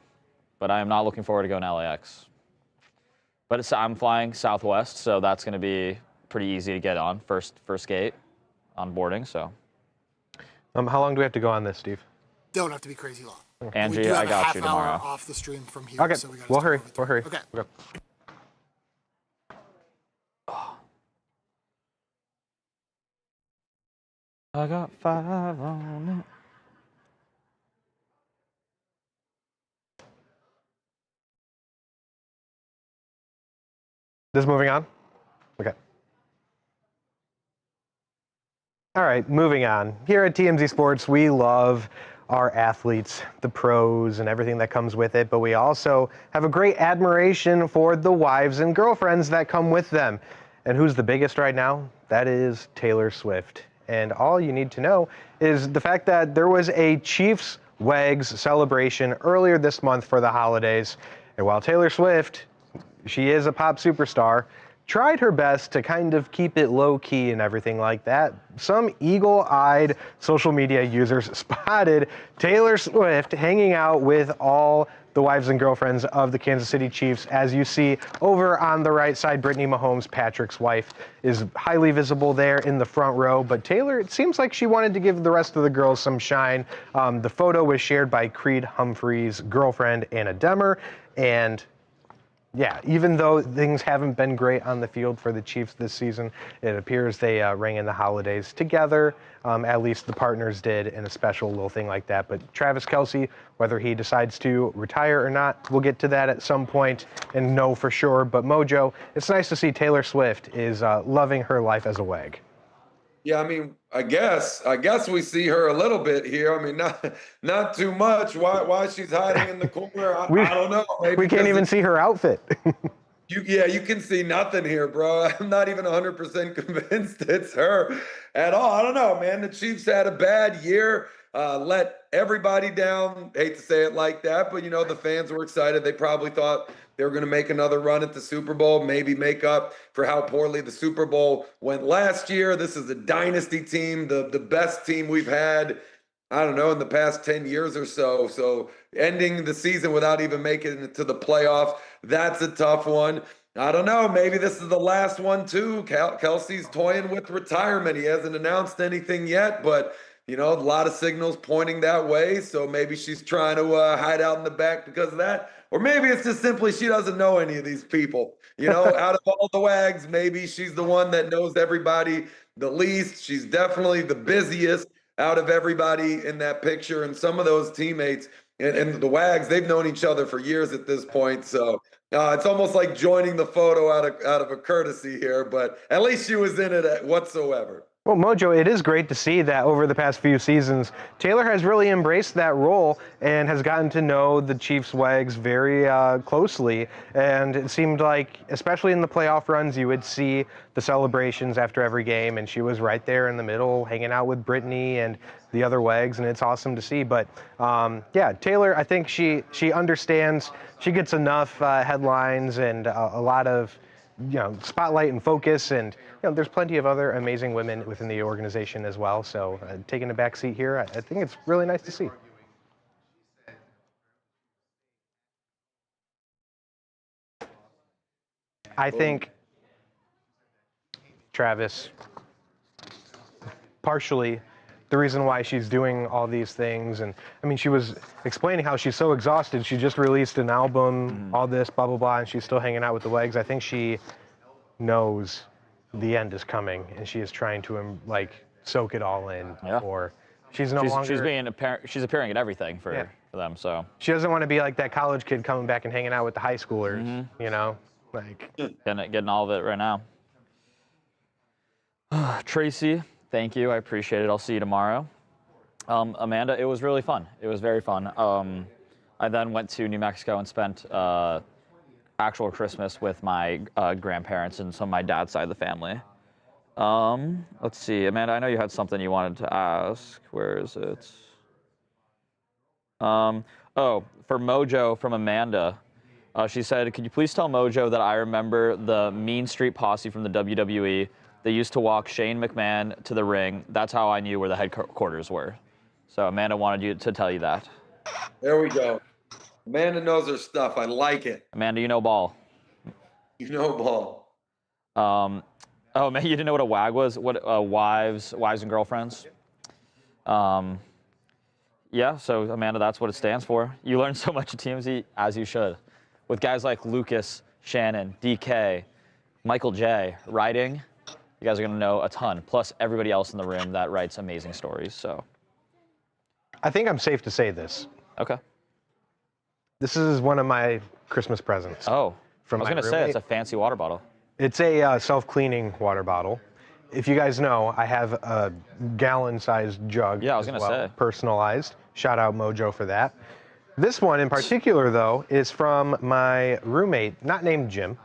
But I am not looking forward to going to LAX. But I'm flying Southwest, so that's going to be pretty easy to get on first gate on boarding. So. How long do we have to go on this, Steve? Don't have to be crazy long. Angie, I got you tomorrow. Hour off the stream from here. Okay, So we'll hurry. Okay. I got 5 on it. This moving on? Okay. All right, moving on. Here at TMZ Sports, we love our athletes, the pros, and everything that comes with it, but we also have a great admiration for the wives and girlfriends that come with them. And who's the biggest right now? That is Taylor Swift. And all you need to know is the fact that there was a Chiefs-Wags celebration earlier this month for the holidays. And while Taylor Swift, she is a pop superstar, tried her best to kind of keep it low-key and everything like that, some eagle-eyed social media users spotted Taylor Swift hanging out with all the wives and girlfriends of the Kansas City Chiefs. As you see over on the right side, Brittany Mahomes, Patrick's wife, is highly visible there in the front row. But Taylor, it seems like she wanted to give the rest of the girls some shine. The photo was shared by Creed Humphrey's girlfriend, Anna Demmer, and yeah, even though things haven't been great on the field for the Chiefs this season, it appears they rang in the holidays together. At least the partners did in a special little thing like that. But Travis Kelce, whether he decides to retire or not, we'll get to that at some point and know for sure. But Mojo, it's nice to see Taylor Swift is loving her life as a Wag. Yeah, I mean, I guess we see her a little bit here. I mean, not too much. Why she's hiding in the corner? I don't know. Maybe we can't even see her outfit. You can see nothing here, bro. I'm not even 100% convinced it's her at all. I don't know, man. The Chiefs had a bad year, let everybody down. Hate to say it like that, but, the fans were excited. They probably thought they were going to make another run at the Super Bowl, maybe make up for how poorly the Super Bowl went last year. This is a dynasty team, the best team we've had, I don't know, in the past 10 years or so. So ending the season without even making it to the playoffs, that's a tough one. I don't know. Maybe this is the last one, too. Kelsey's toying with retirement. He hasn't announced anything yet, but, a lot of signals pointing that way. So maybe she's trying to hide out in the back because of that. Or maybe it's just simply she doesn't know any of these people. Out of all the Wags, maybe she's the one that knows everybody the least. She's definitely the busiest out of everybody in that picture. And some of those teammates and the Wags, they've known each other for years at this point. So it's almost like joining the photo out of a courtesy here, but at least she was in it whatsoever. Well, Mojo, it is great to see that over the past few seasons, Taylor has really embraced that role and has gotten to know the Chiefs Wags very closely. And it seemed like, especially in the playoff runs, you would see the celebrations after every game, and she was right there in the middle, hanging out with Brittany and the other Wags, and it's awesome to see. But yeah, Taylor, I think she understands. She gets enough headlines and a lot of spotlight and focus, and there's plenty of other amazing women within the organization as well. So taking a back seat here, I think it's really nice to see. I think Travis, partially the reason why she's doing all these things, and I mean, she was explaining how she's so exhausted. She just released an album, all this, blah, blah, blah, and she's still hanging out with the Wags. I think she knows the end is coming, and she is trying to soak it all in. Yeah. Or she's longer. She's appearing at everything for them. So she doesn't want to be like that college kid coming back and hanging out with the high schoolers. Getting all of it right now. Tracy, thank you. I appreciate it. I'll see you tomorrow. Amanda, it was really fun. It was very fun. I then went to New Mexico and spent actual Christmas with my grandparents and some of my dad's side of the family. Let's see. Amanda, I know you had something you wanted to ask. Where is it? For Mojo from Amanda, she said, could you please tell Mojo that I remember the Mean Street Posse from the WWE? They used to walk Shane McMahon to the ring. That's how I knew where the headquarters were. So Amanda wanted you to tell you that. There we go. Amanda knows her stuff. I like it. Amanda, you know ball. You know ball. Oh, man, you didn't know what a WAG was? What wives and girlfriends? Yeah, so Amanda, that's what it stands for. You learn so much at TMZ, as you should. With guys like Lucas, Shannon, DK, Michael J, writing, you guys are going to know a ton, plus everybody else in the room that writes amazing stories. So, I think I'm safe to say this. Okay. This is one of my Christmas presents. Oh, from I was going to say, it's a fancy water bottle. It's a self-cleaning water bottle. If you guys know, I have a gallon-sized jug. Yeah, I was going to say. Personalized. Shout out Mojo for that. This one in particular, though, is from my roommate, not named Jim.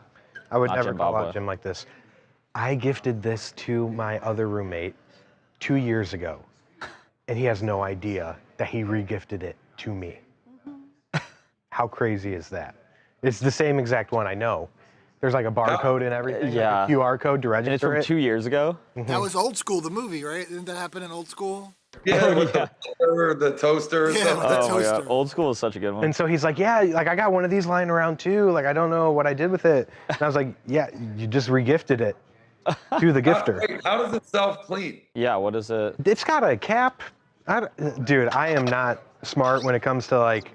I would never call out Jim like this. I gifted this to my other roommate 2 years ago, and he has no idea that he re-gifted it to me. How crazy is that? It's the same exact one, I know. There's like a barcode and everything, yeah. like a QR code to register And it's from it. 2 years ago? That was Old School, the movie, right? Didn't that happen in Old School? Yeah, with the toaster or Yeah, something. the Oh my toaster. God. Old School is such a good one. And so he's like, yeah, like I got one of these lying around too. Like I don't know what I did with it. And I was like, yeah, you just re-gifted it to the gifter. How does it self-clean? Yeah, what is it? It's got a cap. Dude, I am not smart when it comes to like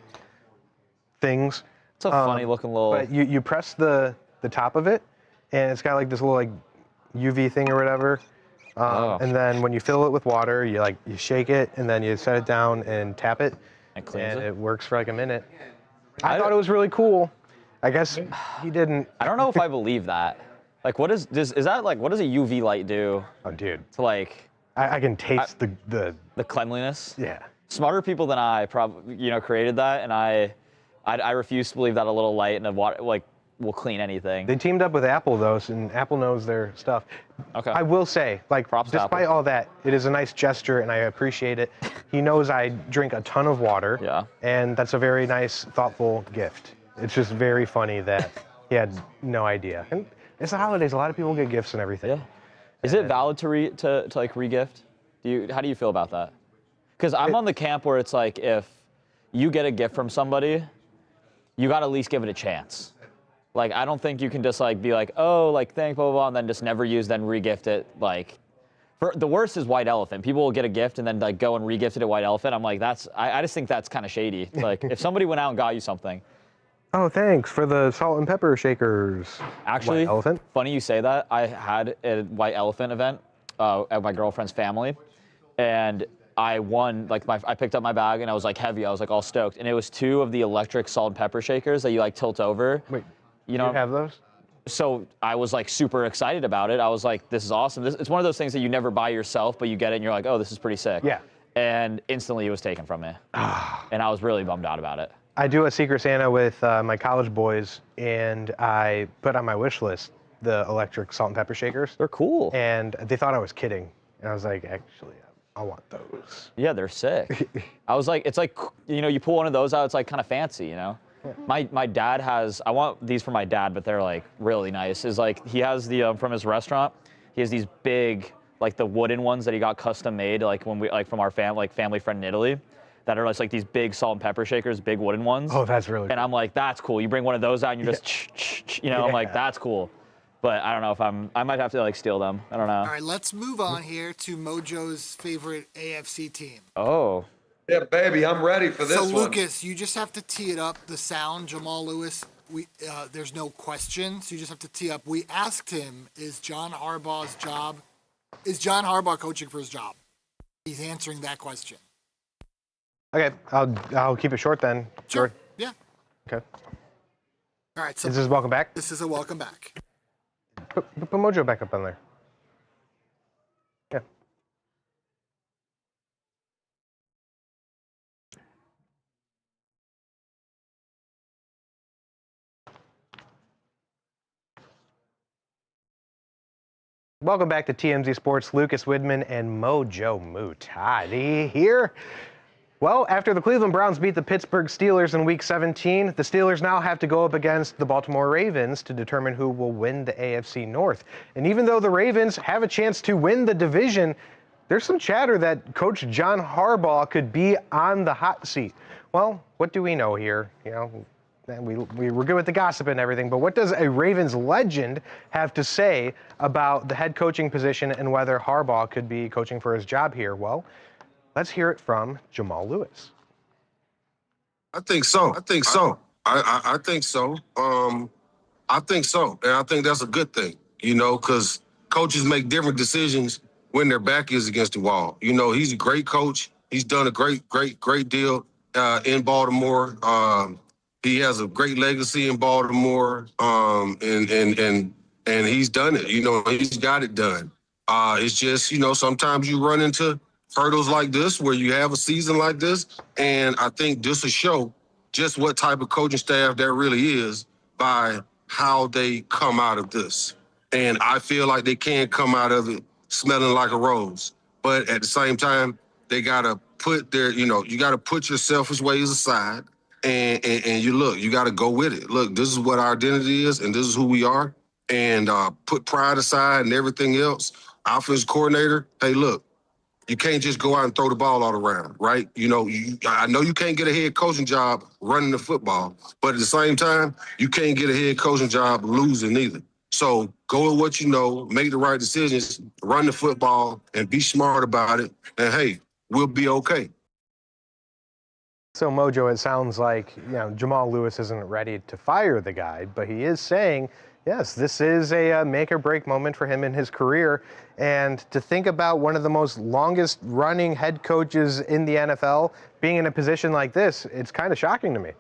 things. It's a funny looking little. But you press the top of it, and it's got like this little like UV thing or whatever. And then when you fill it with water, you shake it, and then you set it down and tap it, And cleans and it? it works for like a minute. I thought it was really cool. I guess he didn't. I don't know if I believe that. Like, what is that like? What does a UV light do Oh, dude, to like I can taste the the cleanliness? yeah. Smarter people than I probably created that, and I refuse to believe that a little light and a water like will clean anything. They teamed up with Apple though, and Apple knows their stuff. Okay. I will say, like, Props to despite Apple. all that, it is a nice gesture, and I appreciate it. He knows I drink a ton of water. Yeah. And that's a very nice, thoughtful gift. It's just very funny that he had no idea. And it's the holidays. A lot of people get gifts and everything. Yeah. Is it valid to like re-gift? How do you feel about that? Because I'm on the camp where it's like if you get a gift from somebody, you got to at least give it a chance. Like I don't think you can just like be like, oh, like thank blah blah blah, and then just never use, then re-gift it. Like, the worst is White Elephant. People will get a gift and then like go and re-gift it at White Elephant. I'm like, I just think that's kind of shady. Like if somebody went out and got you something. Oh, thanks for the salt and pepper shakers. Actually, White Elephant. funny you say that. I had a White Elephant event at my girlfriend's family, and I won. Like I picked up my bag and I was like heavy. I was like all stoked, and it was 2 of the electric salt and pepper shakers that you like tilt over. Wait, you know, you have those? So I was like super excited about it. I was like, this is awesome. It's one of those things that you never buy yourself, but you get it and you're like, oh, this is pretty sick. Yeah. And instantly it was taken from me, and I was really bummed out about it. I do a Secret Santa with my college boys, and I put on my wish list the electric salt and pepper shakers. They're cool. And they thought I was kidding. And I was like, actually, I want those. Yeah, they're sick. I was like, it's like, you pull one of those out, it's like kind of fancy, Yeah. My dad has, I want these for my dad, but they're like really nice. Is like, he has the, from his restaurant, he has these big, like the wooden ones that he got custom made, like when we, like from our family friend in Italy, that are just like these big salt and pepper shakers, big wooden ones. Oh, that's really cool. And I'm like, that's cool. You bring one of those out and you're just, I'm like, that's cool. But I don't know if I might have to like steal them. I don't know. All right, let's move on here to Mojo's favorite AFC team. Oh. Yeah, baby, I'm ready for this So, one. Lucas, you just have to tee it up. The sound, Jamal Lewis, there's no question, so you just have to tee up. We asked him, is John Harbaugh coaching for his job? He's answering that question. Okay, I'll keep it short then. Sure. Yeah. Okay. All right, so Is this welcome back? this is a welcome back. Put Mojo back up on there. Yeah. Welcome back to TMZ Sports. Lucas Widman and Mojo Mutati here. Well, after the Cleveland Browns beat the Pittsburgh Steelers in Week 17, the Steelers now have to go up against the Baltimore Ravens to determine who will win the AFC North. And even though the Ravens have a chance to win the division, there's some chatter that Coach John Harbaugh could be on the hot seat. Well, what do we know here? We're good with the gossip and everything, but what does a Ravens legend have to say about the head coaching position and whether Harbaugh could be coaching for his job here? Well, let's hear it from Jamal Lewis. I think so. I think so. I think so. I think so. And I think that's a good thing, because coaches make different decisions when their back is against the wall. He's a great coach. He's done a great deal in Baltimore. He has a great legacy in Baltimore. And he's done it. He's got it done. It's just, sometimes you run into hurdles like this, where you have a season like this. And I think this will show just what type of coaching staff there really is by how they come out of this. And I feel like they can't come out of it smelling like a rose. But at the same time, they got to put you got to put your selfish ways aside and you got to go with it. Look, this is what our identity is and this is who we are. And put pride aside and everything else. Offense coordinator, hey, look, you can't just go out and throw the ball all around, right? I know you can't get a head coaching job running the football, but at the same time, you can't get a head coaching job losing either. So go with what you know, make the right decisions, run the football, and be smart about it. And hey, we'll be okay. So, Mojo, it sounds like Jamal Lewis isn't ready to fire the guy, but he is saying, yes, this is a make or break moment for him in his career. And to think about one of the most longest running head coaches in the NFL being in a position like this, it's kind of shocking to me.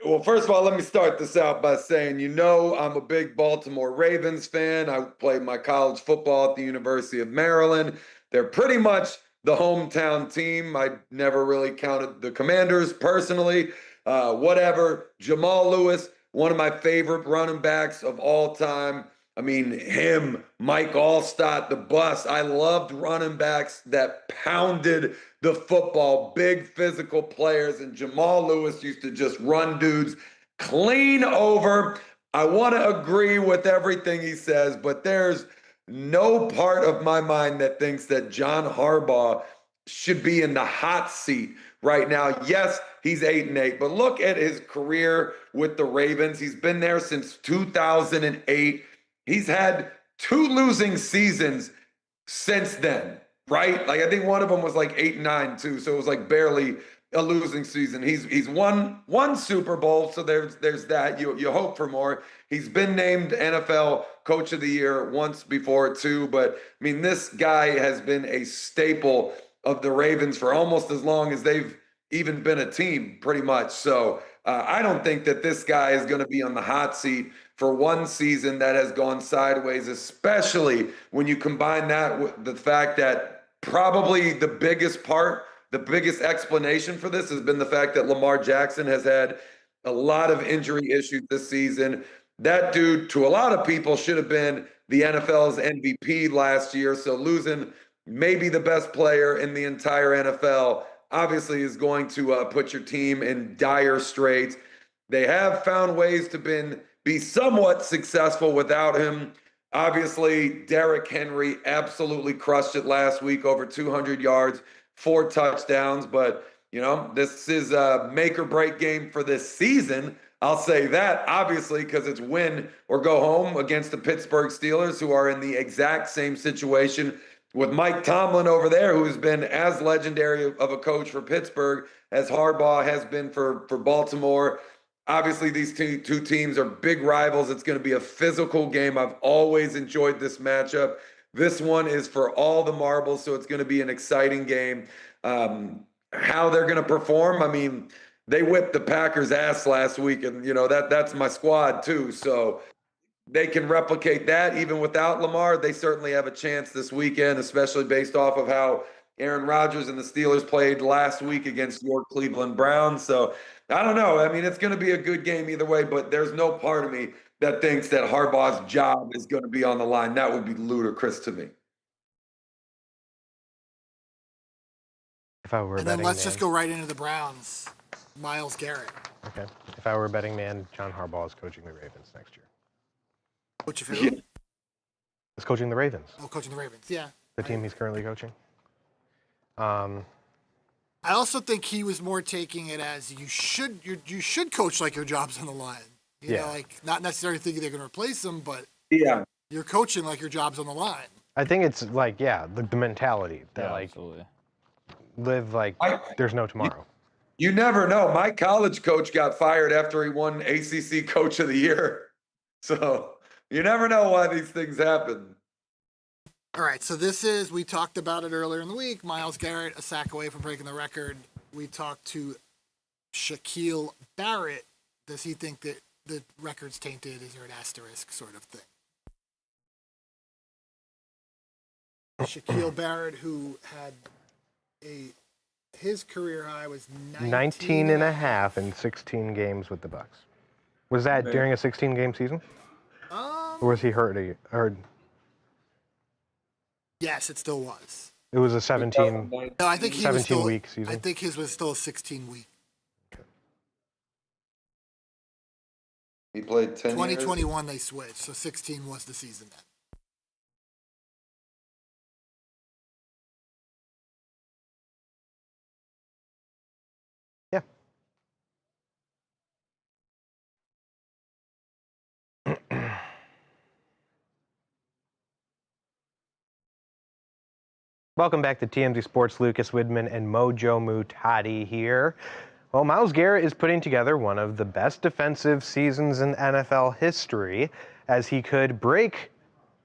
Well, first of all, let me start this out by saying, I'm a big Baltimore Ravens fan. I played my college football at the University of Maryland. They're pretty much the hometown team. I never really counted the Commanders personally. Whatever. Jamal Lewis, one of my favorite running backs of all time. I mean, him, Mike Allstott, the bus. I loved running backs that pounded the football, big physical players, and Jamal Lewis used to just run dudes clean over. I want to agree with everything he says, but there's no part of my mind that thinks that John Harbaugh should be in the hot seat right now. Yes, he's 8-8, but look at his career with the Ravens. He's been there since 2008. He's had 2 losing seasons since then, right? Like, I think one of them was like 8-9 too, so it was like barely a losing season. He's won one Super Bowl, so there's that. You hope for more. He's been named NFL Coach of the Year once before too, but I mean, this guy has been a staple of the Ravens for almost as long as they've even been a team, pretty much. So I don't think that this guy is going to be on the hot seat for one season that has gone sideways, especially when you combine that with the fact that probably the biggest explanation for this has been the fact that Lamar Jackson has had a lot of injury issues this season. That dude, to a lot of people, should have been the NFL's MVP last year. So losing maybe the best player in the entire NFL obviously is going to put your team in dire straits. They have found ways to be somewhat successful without him. Obviously, Derrick Henry absolutely crushed it last week, over 200 yards, 4 touchdowns. But, this is a make or break game for this season. I'll say that, obviously, because it's win or go home against the Pittsburgh Steelers, who are in the exact same situation with Mike Tomlin over there, who's been as legendary of a coach for Pittsburgh as Harbaugh has been for Baltimore. Obviously, these two teams are big rivals. It's going to be a physical game. I've always enjoyed this matchup. This one is for all the marbles, so it's going to be an exciting game. How they're going to perform, I mean, they whipped the Packers' ass last week, and that's my squad too. So they can replicate that even without Lamar. They certainly have a chance this weekend, especially based off of how Aaron Rodgers and the Steelers played last week against your Cleveland Browns. So I don't know. I mean, it's going to be a good game either way, but there's no part of me that thinks that Harbaugh's job is going to be on the line. That would be ludicrous to me. If I were a And then betting let's man, just go right into the Browns. Myles Garrett. Okay. If I were a betting man, John Harbaugh is coaching the Ravens next year. Coach of who? He's coaching the Ravens. Oh, coaching the Ravens. Yeah. The team he's currently coaching. I also think he was more taking it as you should coach like your job's on the line. You know, like not necessarily thinking they're going to replace him, but you're coaching like your job's on the line. I think it's like the mentality that Absolutely. live like there's no tomorrow. You never know. My college coach got fired after he won ACC Coach of the Year. So you never know why these things happen. All right, so we talked about it earlier in the week. Myles Garrett, a sack away from breaking the record. We talked to Shaquille Barrett. Does he think that the record's tainted? Is there an asterisk sort of thing? Shaquille Barrett, who had his career high was 19 and a half in 16 games with the Bucks. Was that during a 16-game season? Or was he hurt? Or yes, it still was. it was a 17. No, I think he was still, week season. I think his was still a 16-week. He played 10 2021 they switched, so 16 was the season then. Welcome back to TMZ Sports. Lucas Widman and Mojo Mutati here. Well, Myles Garrett is putting together one of the best defensive seasons in NFL history, as he could break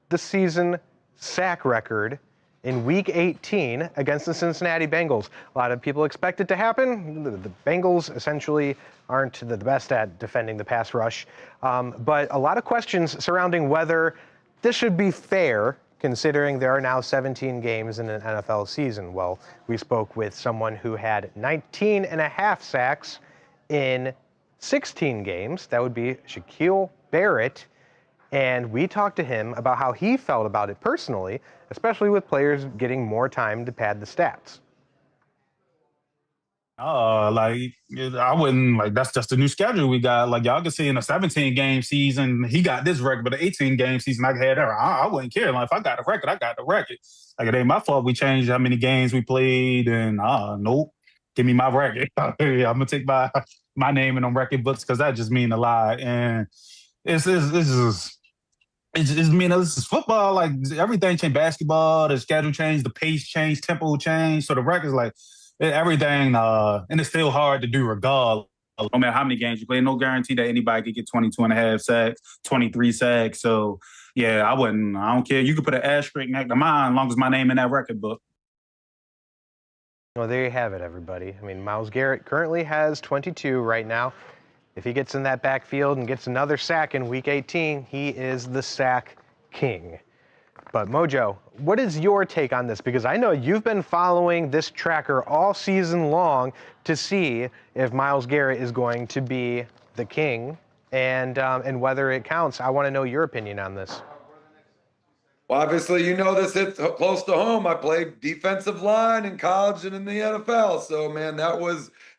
the season sack record in Week 18 against the Cincinnati Bengals. A lot of people expect it to happen. The Bengals essentially aren't the best at defending the pass rush, but a lot of questions surrounding whether this should be fair, considering there are now 17 games in an NFL season. Well, we spoke with someone who had 19 and a half sacks in 16 games. That would be Shaquille Barrett. And we talked to him about how he felt about it personally, especially with players getting more time to pad the stats. I wouldn't, that's just the new schedule we got. Like, y'all can see in a 17-game season, he got this record, but an 18-game season, I had that. I wouldn't care. Like, if I got a record, I got the record. Like, it ain't my fault we changed how many games we played, and nope, give me my record. I'm gonna take my name in them record books because that just mean a lot. And this is football. Like, everything changed. Basketball, the schedule changed, the pace changed, tempo changed. So the record's like everything, and it's still hard to do regardless. No matter how many games you play, no guarantee that anybody could get 22 and a half sacks, 23 sacks. So, yeah, I don't care. You could put an asterisk next to mine as long as my name in that record book. Well, there you have it, everybody. I mean, Myles Garrett currently has 22 right now. If he gets in that backfield and gets another sack in Week 18, he is the sack king. But Mojo, what is your take on this? Because I know you've been following this tracker all season long to see if Myles Garrett is going to be the king and whether it counts. I want to know your opinion on this. Well, obviously, you know this hits close to home. I played defensive line in college and in the NFL. So, man,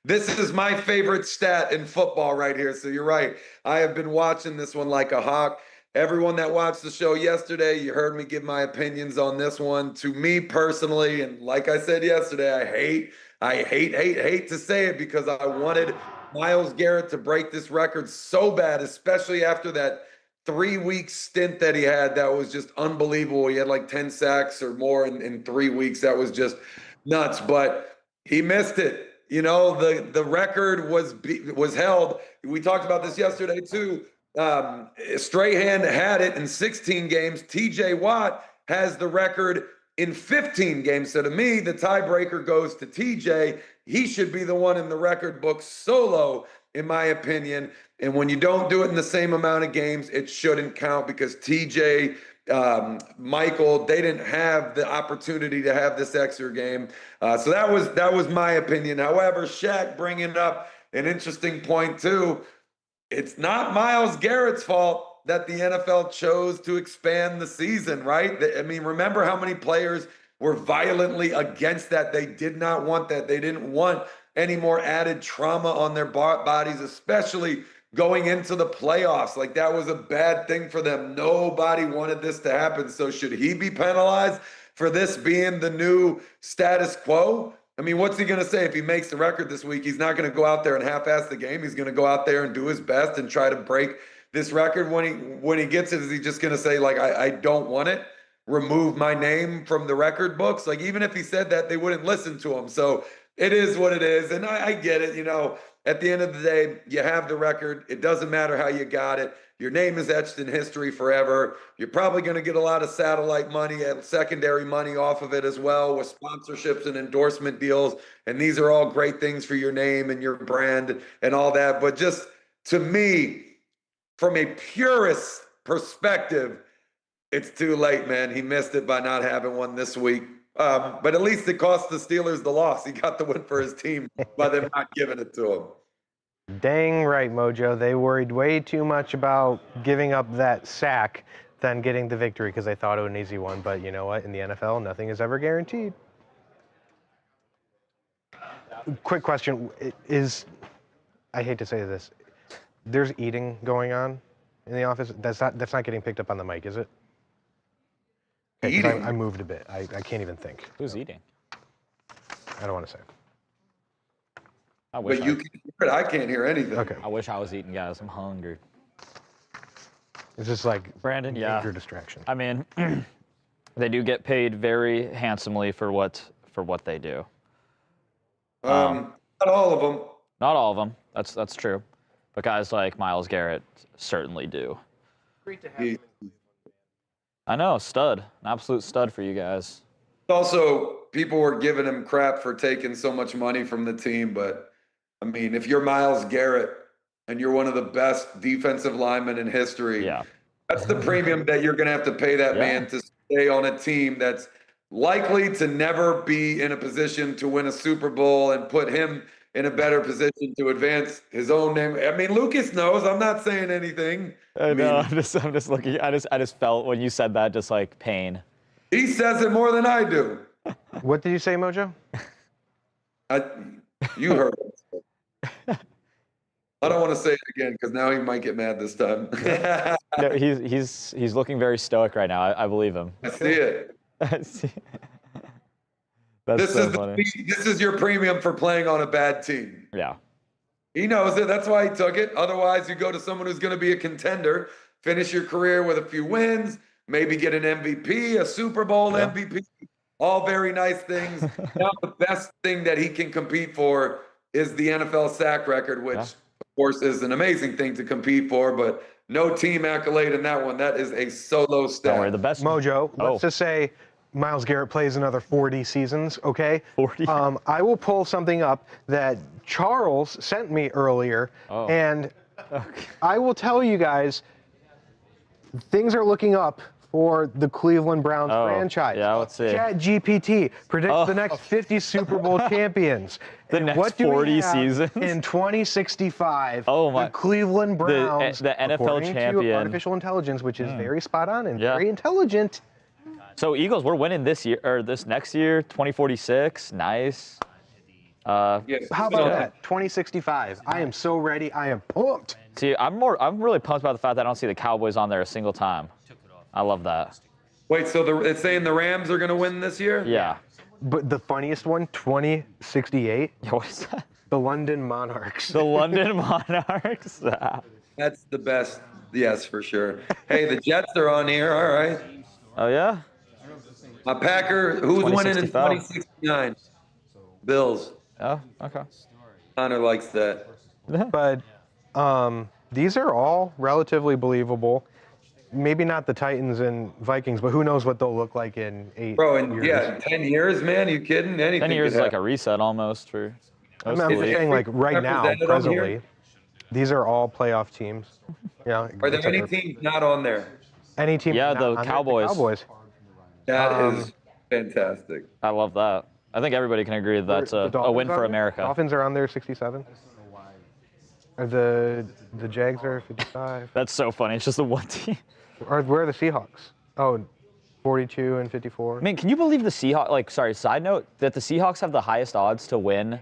this is my favorite stat in football right here. So you're right. I have been watching this one like a hawk. Everyone that watched the show yesterday, you heard me give my opinions on this one. To me personally, and like I said yesterday, I hate to say it because I wanted Myles Garrett to break this record so bad, especially after that 3-week stint that he had. That was just unbelievable. He had like 10 sacks or more in 3 weeks. That was just nuts, but he missed it. You know, the record was held. We talked about this yesterday too. Strahan had it in 16 games. TJ Watt has the record in 15 games. So to me, the tiebreaker goes to TJ. He should be the one in the record book solo, in my opinion. And when you don't do it in the same amount of games, it shouldn't count because TJ, Michael, they didn't have the opportunity to have this extra game. So that was my opinion. However, Shaq bringing up an interesting point too. It's not Myles Garrett's fault that the NFL chose to expand the season, right? I mean, remember how many players were violently against that? They did not want that. They didn't want any more added trauma on their bodies, especially going into the playoffs. Like, that was a bad thing for them. Nobody wanted this to happen. So should he be penalized for this being the new status quo? I mean, what's he going to say if he makes the record this week? He's not going to go out there and half-ass the game. He's going to go out there and do his best and try to break this record. When he gets it, is he just going to say, like, I don't want it, remove my name from the record books? Like, even if he said that, they wouldn't listen to him. So it is what it is. And I get it. You know, at the end of the day, you have the record. It doesn't matter how you got it. Your name is etched in history forever. You're probably going to get a lot of satellite money and secondary money off of it as well, with sponsorships and endorsement deals. And these are all great things for your name and your brand and all that. But just to me, from a purist perspective, it's too late, man. He missed it by not having one this week. But at least it cost the Steelers the loss. He got the win for his team by them not giving it to him. Dang right, Mojo. They worried way too much about giving up that sack than getting the victory because they thought it was an easy one. But you know what? In the NFL, nothing is ever guaranteed. Quick question I hate to say this. There's eating going on in the office. That's not getting picked up on the mic, is it? Okay, Eating? I moved a bit. I can't even think. Who's eating? I don't want to say. But you can hear it. I can't hear anything. Okay. I wish I was eating, guys. I'm hungry. It's just like Brandon, major distraction. I mean, they do get paid very handsomely for what they do. Not all of them. Not all of them. That's true. But guys like Myles Garrett certainly do. Great to have him. I know, stud. An absolute stud for you guys. Also, people were giving him crap for taking so much money from the team, but I mean, if you're Myles Garrett and you're one of the best defensive linemen in history, that's the premium that you're going to have to pay that man to stay on a team that's likely to never be in a position to win a Super Bowl and put him in a better position to advance his own name. I mean, Lucas knows. I'm not saying anything. I'm just looking. I just felt when you said that, just like pain. He says it more than I do. What did you say, Mojo? You heard it. I don't want to say it again because now he might get mad this time. No, he's looking very stoic right now. I believe him. I see it. I see. That's so funny. This is your premium for playing on a bad team. Yeah. He knows it. That's why he took it. Otherwise, you go to someone who's going to be a contender, finish your career with a few wins, maybe get an MVP, a Super Bowl MVP. All very nice things. Now the best thing that he can compete for is the NFL sack record, which, of course, is an amazing thing to compete for, but no team accolade in that one. That is a solo stat. Don't worry, the best. Mojo, let's just say Myles Garrett plays another 40 seasons, okay? 40? I will pull something up that Charles sent me earlier, and I will tell you guys, things are looking up for the Cleveland Browns franchise. Yeah, let's see. ChatGPT predicts the next 50 Super Bowl champions. The and next what do 40 we have seasons? In 2065, the Cleveland Browns, the NFL according champion. to artificial intelligence, which is very spot on and very intelligent. So Eagles, we're winning this year or this next year, 2046. Nice. How about that? 2065. I am so ready. I am pumped. See, I'm really pumped about the fact that I don't see the Cowboys on there a single time. I love that. Wait, so it's saying the Rams are going to win this year? Yeah. But the funniest one, 2068. What is that? The London Monarchs. The London Monarchs. That's the best. Yes, for sure. Hey, the Jets are on here. All right. Oh, yeah? Packer, who's winning in 2069? Bills. Oh, okay. Connor likes that. But these are all relatively believable. Maybe not the Titans and Vikings, but who knows what they'll look like in 8 years. 10 years, man. You kidding? Anything 10 years is like a reset almost for I'm saying, like, right now, presently, these are all playoff teams. Yeah. Are there any teams not on there? Any team? Yeah, the Cowboys. Cowboys. That is fantastic. I love that. I think everybody can agree that's a win for America. Dolphins are on there, 67. The Jags are 55. That's so funny. It's just the one team. Or where are the Seahawks? Oh, 42 and 54. I mean, can you believe the Seahawks? Side note, that the Seahawks have the highest odds to win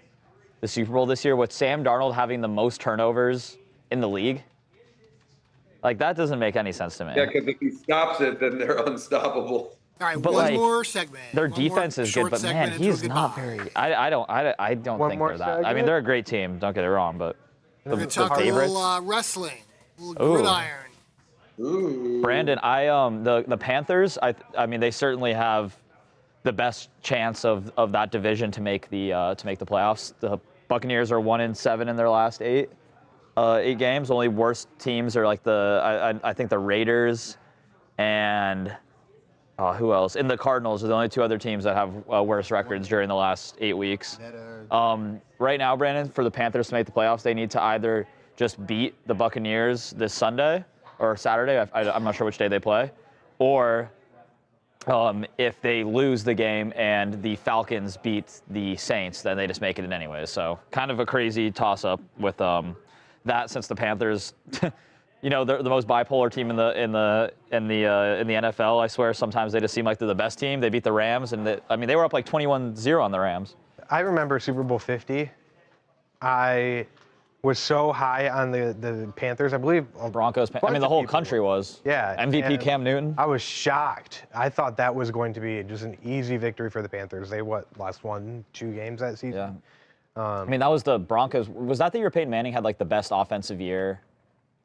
the Super Bowl this year with Sam Darnold having the most turnovers in the league? Like, that doesn't make any sense to me. Yeah, because if he stops it, then they're unstoppable. All right, but one more segment. Their defense is good, but man, he's not very. I don't think they're that. I mean, they're a great team. Don't get it wrong, but we're gonna talk a little wrestling, a little gridiron. Ooh. Brandon, the Panthers. I mean, they certainly have the best chance of that division to make the playoffs. The Buccaneers are 1-7 in their last 8 games. Only worst teams are like I think the Raiders and who else? And the Cardinals are the only 2 other teams that have worse records during the last 8 weeks. Right now, Brandon, for the Panthers to make the playoffs, they need to either just beat the Buccaneers this Sunday or Saturday. I'm not sure which day they play, or if they lose the game and the Falcons beat the Saints, then they just make it in anyways. So kind of a crazy toss-up with that, since the Panthers, they're the most bipolar team in the NFL. I swear, sometimes they just seem like they're the best team. They beat the Rams, and they were up like 21-0 on the Rams. I remember Super Bowl 50. I was so high on the Panthers. I believe Broncos. The whole country was. Yeah. MVP Cam Newton. I was shocked. I thought that was going to be just an easy victory for the Panthers. They lost 1-2 games that season. Yeah. That was the Broncos. Was that the year Peyton Manning had like the best offensive year,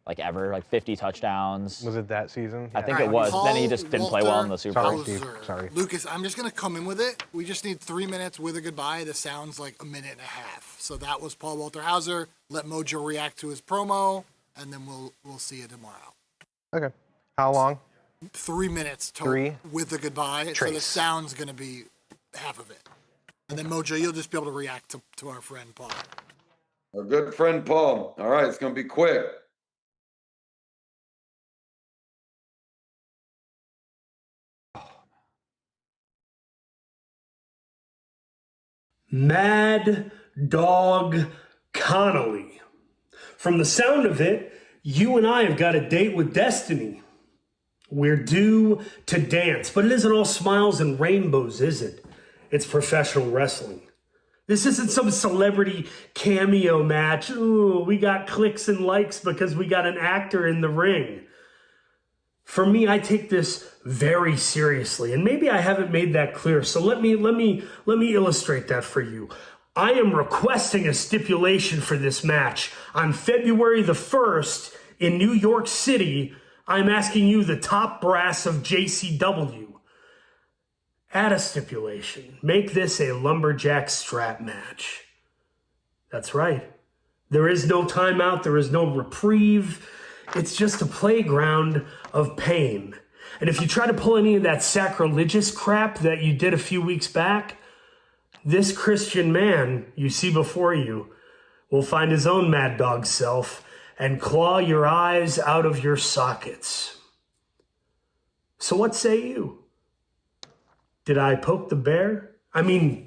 like ever, like 50 touchdowns? Was it that season? Yeah. I think it was. Then he just didn't play well in the Super Bowl. Sorry. Lucas, I'm just going to come in with it. We just need 3 minutes with a goodbye. This sounds like a minute and a half. So that was Paul Walter Hauser. Let Mojo react to his promo, and then we'll see you tomorrow. Okay. How long? 3 minutes total with a goodbye. Trace. So the sound's going to be half of it. And then, Mojo, you'll just be able to react to our friend Paul. Our good friend Paul. All right, it's going to be quick. Mad Dog Connolly. From the sound of it, you and I have got a date with destiny. We're due to dance, but it isn't all smiles and rainbows, is it? It's professional wrestling. This isn't some celebrity cameo match. Ooh, we got clicks and likes because we got an actor in the ring. For me, I take this very seriously, and maybe I haven't made that clear. So let me illustrate that for you. I am requesting a stipulation for this match. On February the 1st in New York City, I'm asking you, the top brass of JCW, add a stipulation. Make this a lumberjack strap match. That's right. There is no timeout. There is no reprieve. It's just a playground of pain. And if you try to pull any of that sacrilegious crap that you did a few weeks back, this Christian man you see before you will find his own mad dog self and claw your eyes out of your sockets. So what say you? Did I poke the bear?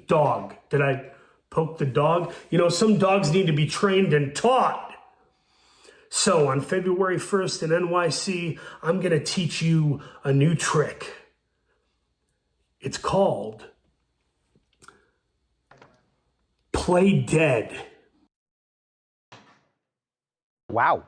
Dog. Did I poke the dog? Some dogs need to be trained and taught. So on February 1st in NYC, I'm going to teach you a new trick. It's called Play Dead. Wow.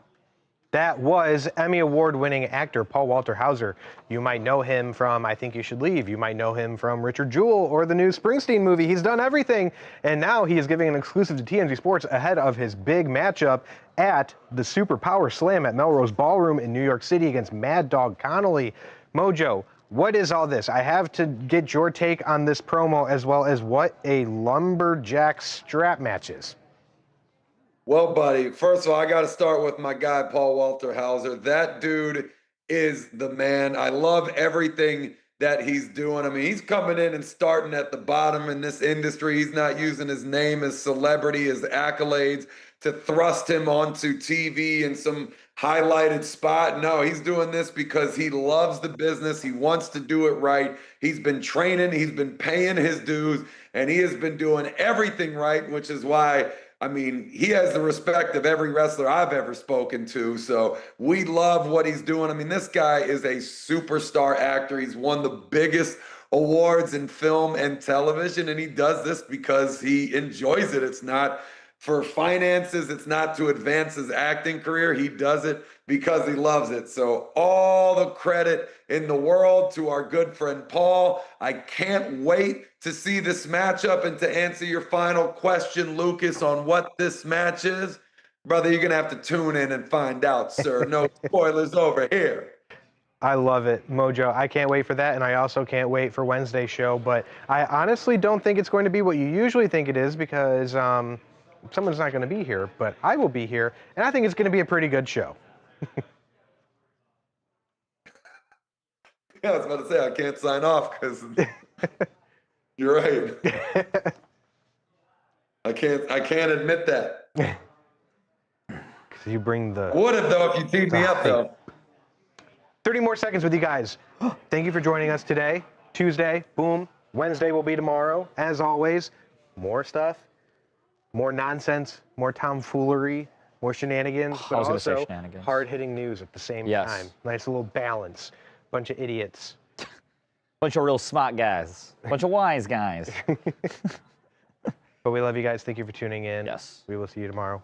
That was Emmy Award-winning actor Paul Walter Hauser. You might know him from I Think You Should Leave. You might know him from Richard Jewell or the new Springsteen movie. He's done everything. And now he is giving an exclusive to TMZ Sports ahead of his big matchup at the Super Power Slam at Melrose Ballroom in New York City against Mad Dog Connolly. Mojo, what is all this? I have to get your take on this promo as well as what a lumberjack strap match is. Well, buddy, first of all, I got to start with my guy, Paul Walter Hauser. That dude is the man. I love everything that he's doing. He's coming in and starting at the bottom in this industry. He's not using his name, his celebrity, his accolades to thrust him onto TV in some highlighted spot. No, he's doing this because he loves the business. He wants to do it right. He's been training. He's been paying his dues, and he has been doing everything right, which is why he has the respect of every wrestler I've ever spoken to. So we love what he's doing. This guy is a superstar actor. He's won the biggest awards in film and television, and he does this because he enjoys it. It's not for finances. It's not to advance his acting career. He does it because he loves it. So all the credit in the world to our good friend Paul. I can't wait to see this matchup and to answer your final question, Lucas, on what this match is. Brother, you're going to have to tune in and find out, sir. No spoilers over here. I love it, Mojo. I can't wait for that, and I also can't wait for Wednesday's show. But I honestly don't think it's going to be what you usually think it is because someone's not going to be here, but I will be here, and I think it's going to be a pretty good show. Yeah, I was about to say, I can't sign off because you're right. I can't admit that. You bring the... Would have, though, if you teed me up, though. 30 more seconds with you guys. Thank you for joining us today. Tuesday, boom. Wednesday will be tomorrow. As always, more stuff, more nonsense, more tomfoolery, more shenanigans, but also hard-hitting news at the same time. Nice little balance. Bunch of idiots. Bunch of real smart guys. Bunch of wise guys. But we love you guys. Thank you for tuning in. Yes. We will see you tomorrow.